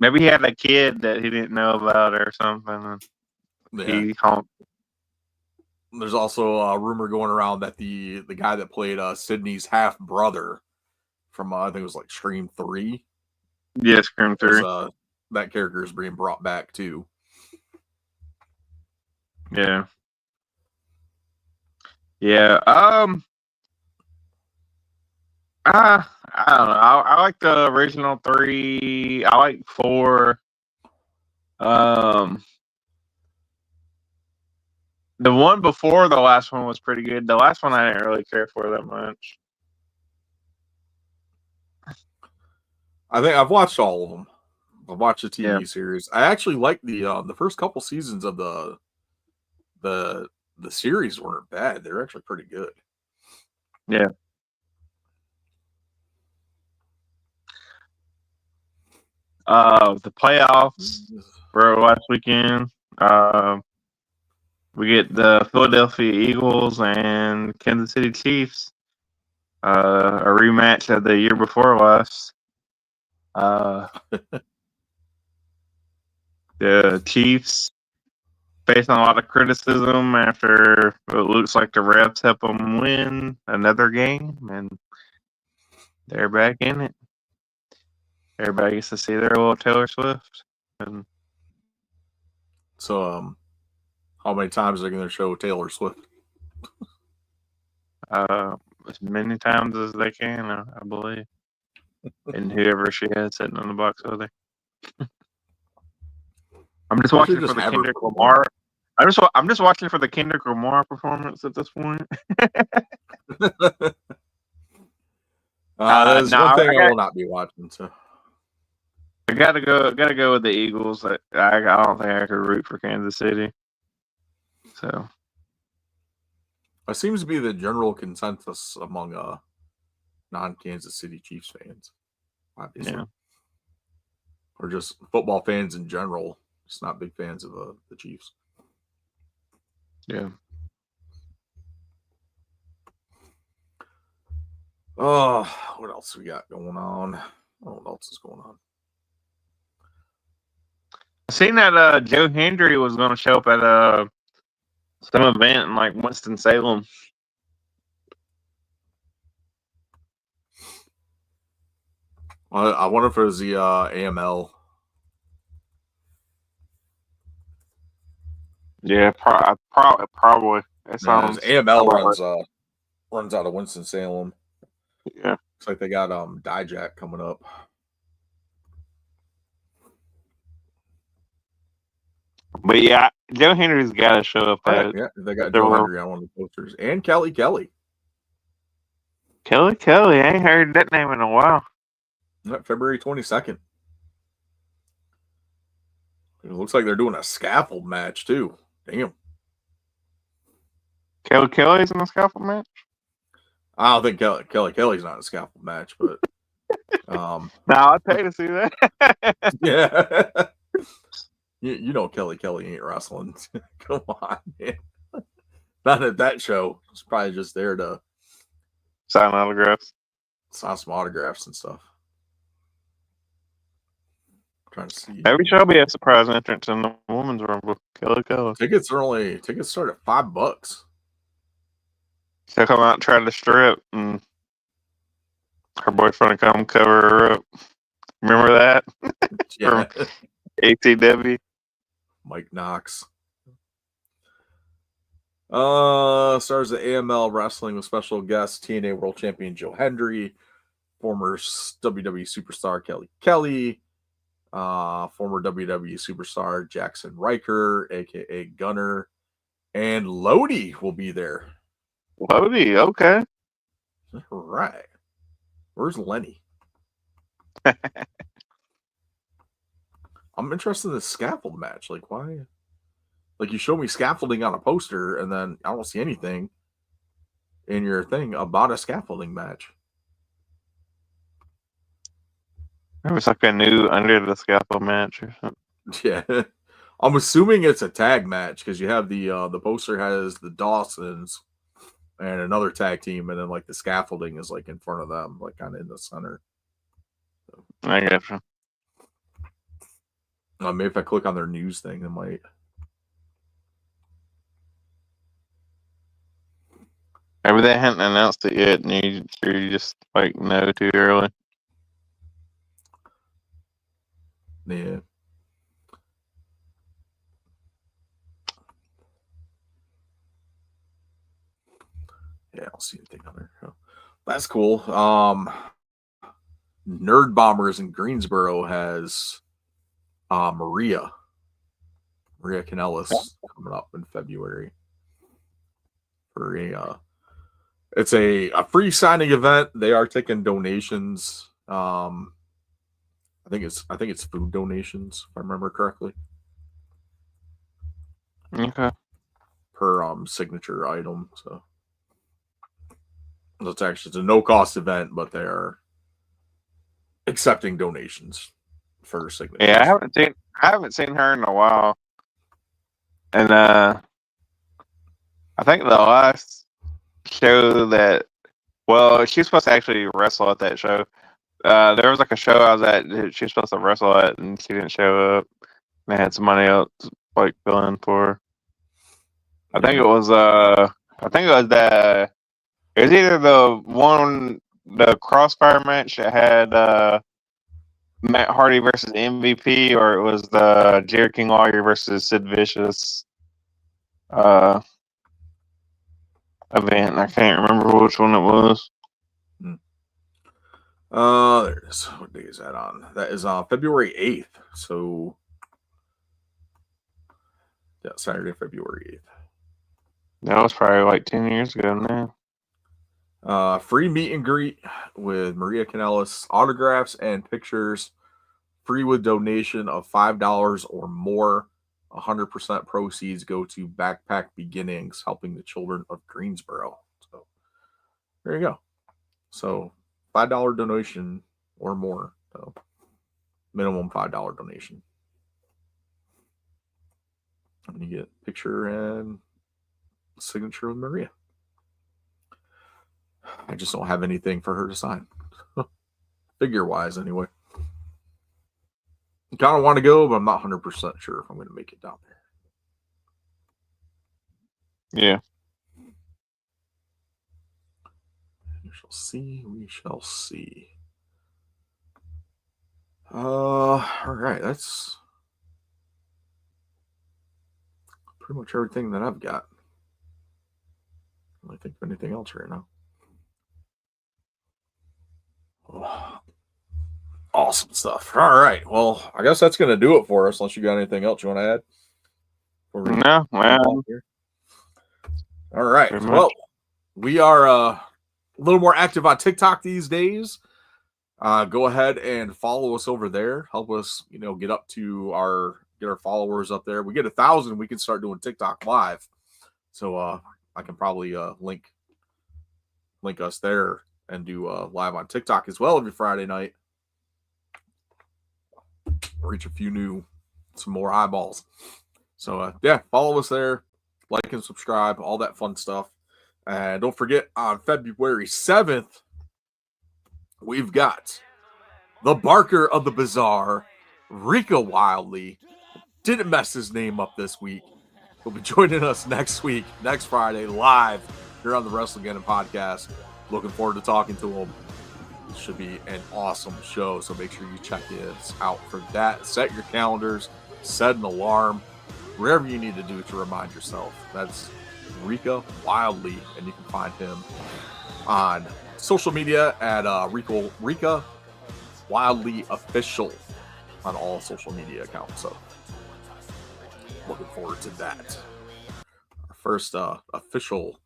maybe he had a kid that he didn't know about or something. Yeah. There's also a rumor going around that the guy that played Sydney's half brother from I think it was like Scream 3. Yeah, Scream 3. That character is being brought back too. Yeah. Yeah. I don't know. I like the original 3. I like 4. The one before the last one was pretty good. The last one I didn't really care for that much. I think I've watched all of them. I've watched the TV series. I actually like the first couple seasons of the series weren't bad. They're actually pretty good. Yeah. The playoffs were last weekend. We get the Philadelphia Eagles and Kansas City Chiefs. A rematch of the year before last. The Chiefs facing a lot of criticism after it looks like the refs help them win another game, and they're back in it. Everybody gets to see their little Taylor Swift. And so, how many times are they going to show Taylor Swift? As many times as they can, I believe. And whoever she has sitting on the box with her. I'm just watching for the Kendrick Lamar. I'm just watching for the Kendrick Lamar performance at this point. That's one thing I will not be watching. So I gotta go with the Eagles. I don't think I could root for Kansas City. So it seems to be the general consensus among non-Kansas City Chiefs fans, obviously, or just football fans in general. Just not big fans of the Chiefs. Yeah. Oh, what else we got going on? What else is going on? I seen that Joe Hendry was going to show up at some event in like Winston-Salem. Well, I wonder if it was the AML. Yeah, probably. It sounds AML runs out of Winston-Salem. Yeah, looks like they got Dijak coming up. But yeah, Joe Henry's got to show up. Yeah, they got Joe Henry on one of the posters and Kelly. Kelly, I ain't heard that name in a while. February 22nd. It looks like they're doing a scaffold match too. Damn. Kelly's in a scaffold match? I don't think Kelly's not in a scaffold match, but no, I'd pay to see that. Yeah. You know Kelly ain't wrestling. Come on, man. Not at that show. It's probably just there to sign autographs. Sign some autographs and stuff. Trying to see. Maybe she'll be a surprise entrance in the women's rumble. Kelly. Tickets start at $5. She'll come out and try to strip, and her boyfriend will come cover her up. Remember that? Yeah. From ATW. Mike Knox. Stars the AML Wrestling with special guest TNA World Champion Joe Hendry, former WWE superstar Kelly, former WWE superstar Jackson Riker, aka Gunner, and Lodi will be there. Lodi, okay. All right. Where's Lenny? I'm interested in the scaffold match. Like, why? Like, you show me scaffolding on a poster, and then I don't see anything in your thing about a scaffolding match. It was like a new under the scaffold match or something. Yeah. I'm assuming it's a tag match because you have the poster has the Dawsons and another tag team, and then like the scaffolding is like in front of them, like kind of in the center. I guess so. Maybe if I click on their news thing, it might. Maybe they hadn't announced it yet, and you just like know too early. Yeah. Yeah, I don't see anything on there. Oh, that's cool. Nerd Bombers in Greensboro has Maria Kanellis coming up in February for it's a free signing event. They are taking donations. I think it's food donations, if I remember correctly. Okay. Per signature item. So it's a no cost event, but they are accepting donations for signatures. Yeah, I haven't seen her in a while. And I think the last show that she was supposed to actually wrestle at that show. There was like a show I was at she was supposed to wrestle at, and she didn't show up. They had somebody else like fill in for her. I think it was it was either the Crossfire match that had Matt Hardy versus MVP, or it was the Jerry King Lawler versus Sid Vicious event. I can't remember which one it was. There it is. What day is that on? That is on February 8th. So yeah, Saturday, February 8th. That was probably like 10 years ago now. Free meet and greet with Maria Kanellis, autographs and pictures, free with donation of $5 or more. 100% proceeds go to Backpack Beginnings, helping the children of Greensboro. So there you go. So $5 donation or more. So minimum $5 donation. And you get a picture and signature with Maria. I just don't have anything for her to sign. Figure-wise, anyway. I kind of want to go, but I'm not 100% sure if I'm going to make it down there. Yeah. We shall see. We shall see. All right. That's pretty much everything that I've got. I don't think of anything else right now. Oh, awesome stuff. All right. Well, I guess that's going to do it for us, unless you got anything else you want to add. No, well. All right. Well, we are a little more active on TikTok these days. Go ahead and follow us over there. Help us, get up to get our followers up there. We get 1,000, we can start doing TikTok live. So I can probably link us there and do live on TikTok as well every Friday night. Reach some more eyeballs. So yeah, follow us there, like and subscribe, all that fun stuff. And don't forget, on February 7th, we've got the Barker of the Bazaar, Rika Wildly. Didn't mess his name up this week. He'll be joining us next Friday, live here on the Wrestlegeddon podcast. Looking forward to talking to him. It should be an awesome show, so make sure you check us out for that. Set your calendars, set an alarm, whatever you need to do to remind yourself. That's Rika Wildly, and you can find him on social media at Rika Wildly Official on all social media accounts. So looking forward to that. Our first official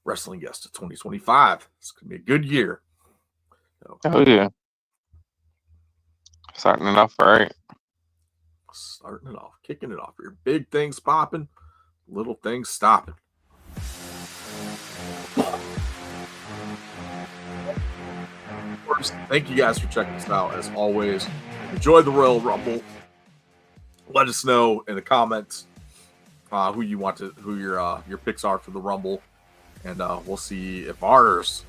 wrestling guest of 2025. It's going to be a good year. So, Oh yeah. Starting it off right. starting it off, kicking it off here. Big things popping, little things stopping. First, thank you guys for checking us out. As always, enjoy the Royal Rumble. Let us know in the comments who your picks are for the Rumble, and we'll see if ours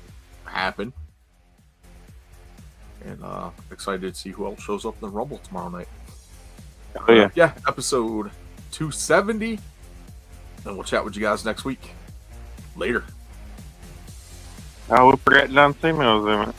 happen. And excited to see who else shows up in the Rumble tomorrow night. Oh yeah. Yeah, episode 270. And we'll chat with you guys next week. Later. Oh, we forgot John Cena's in it.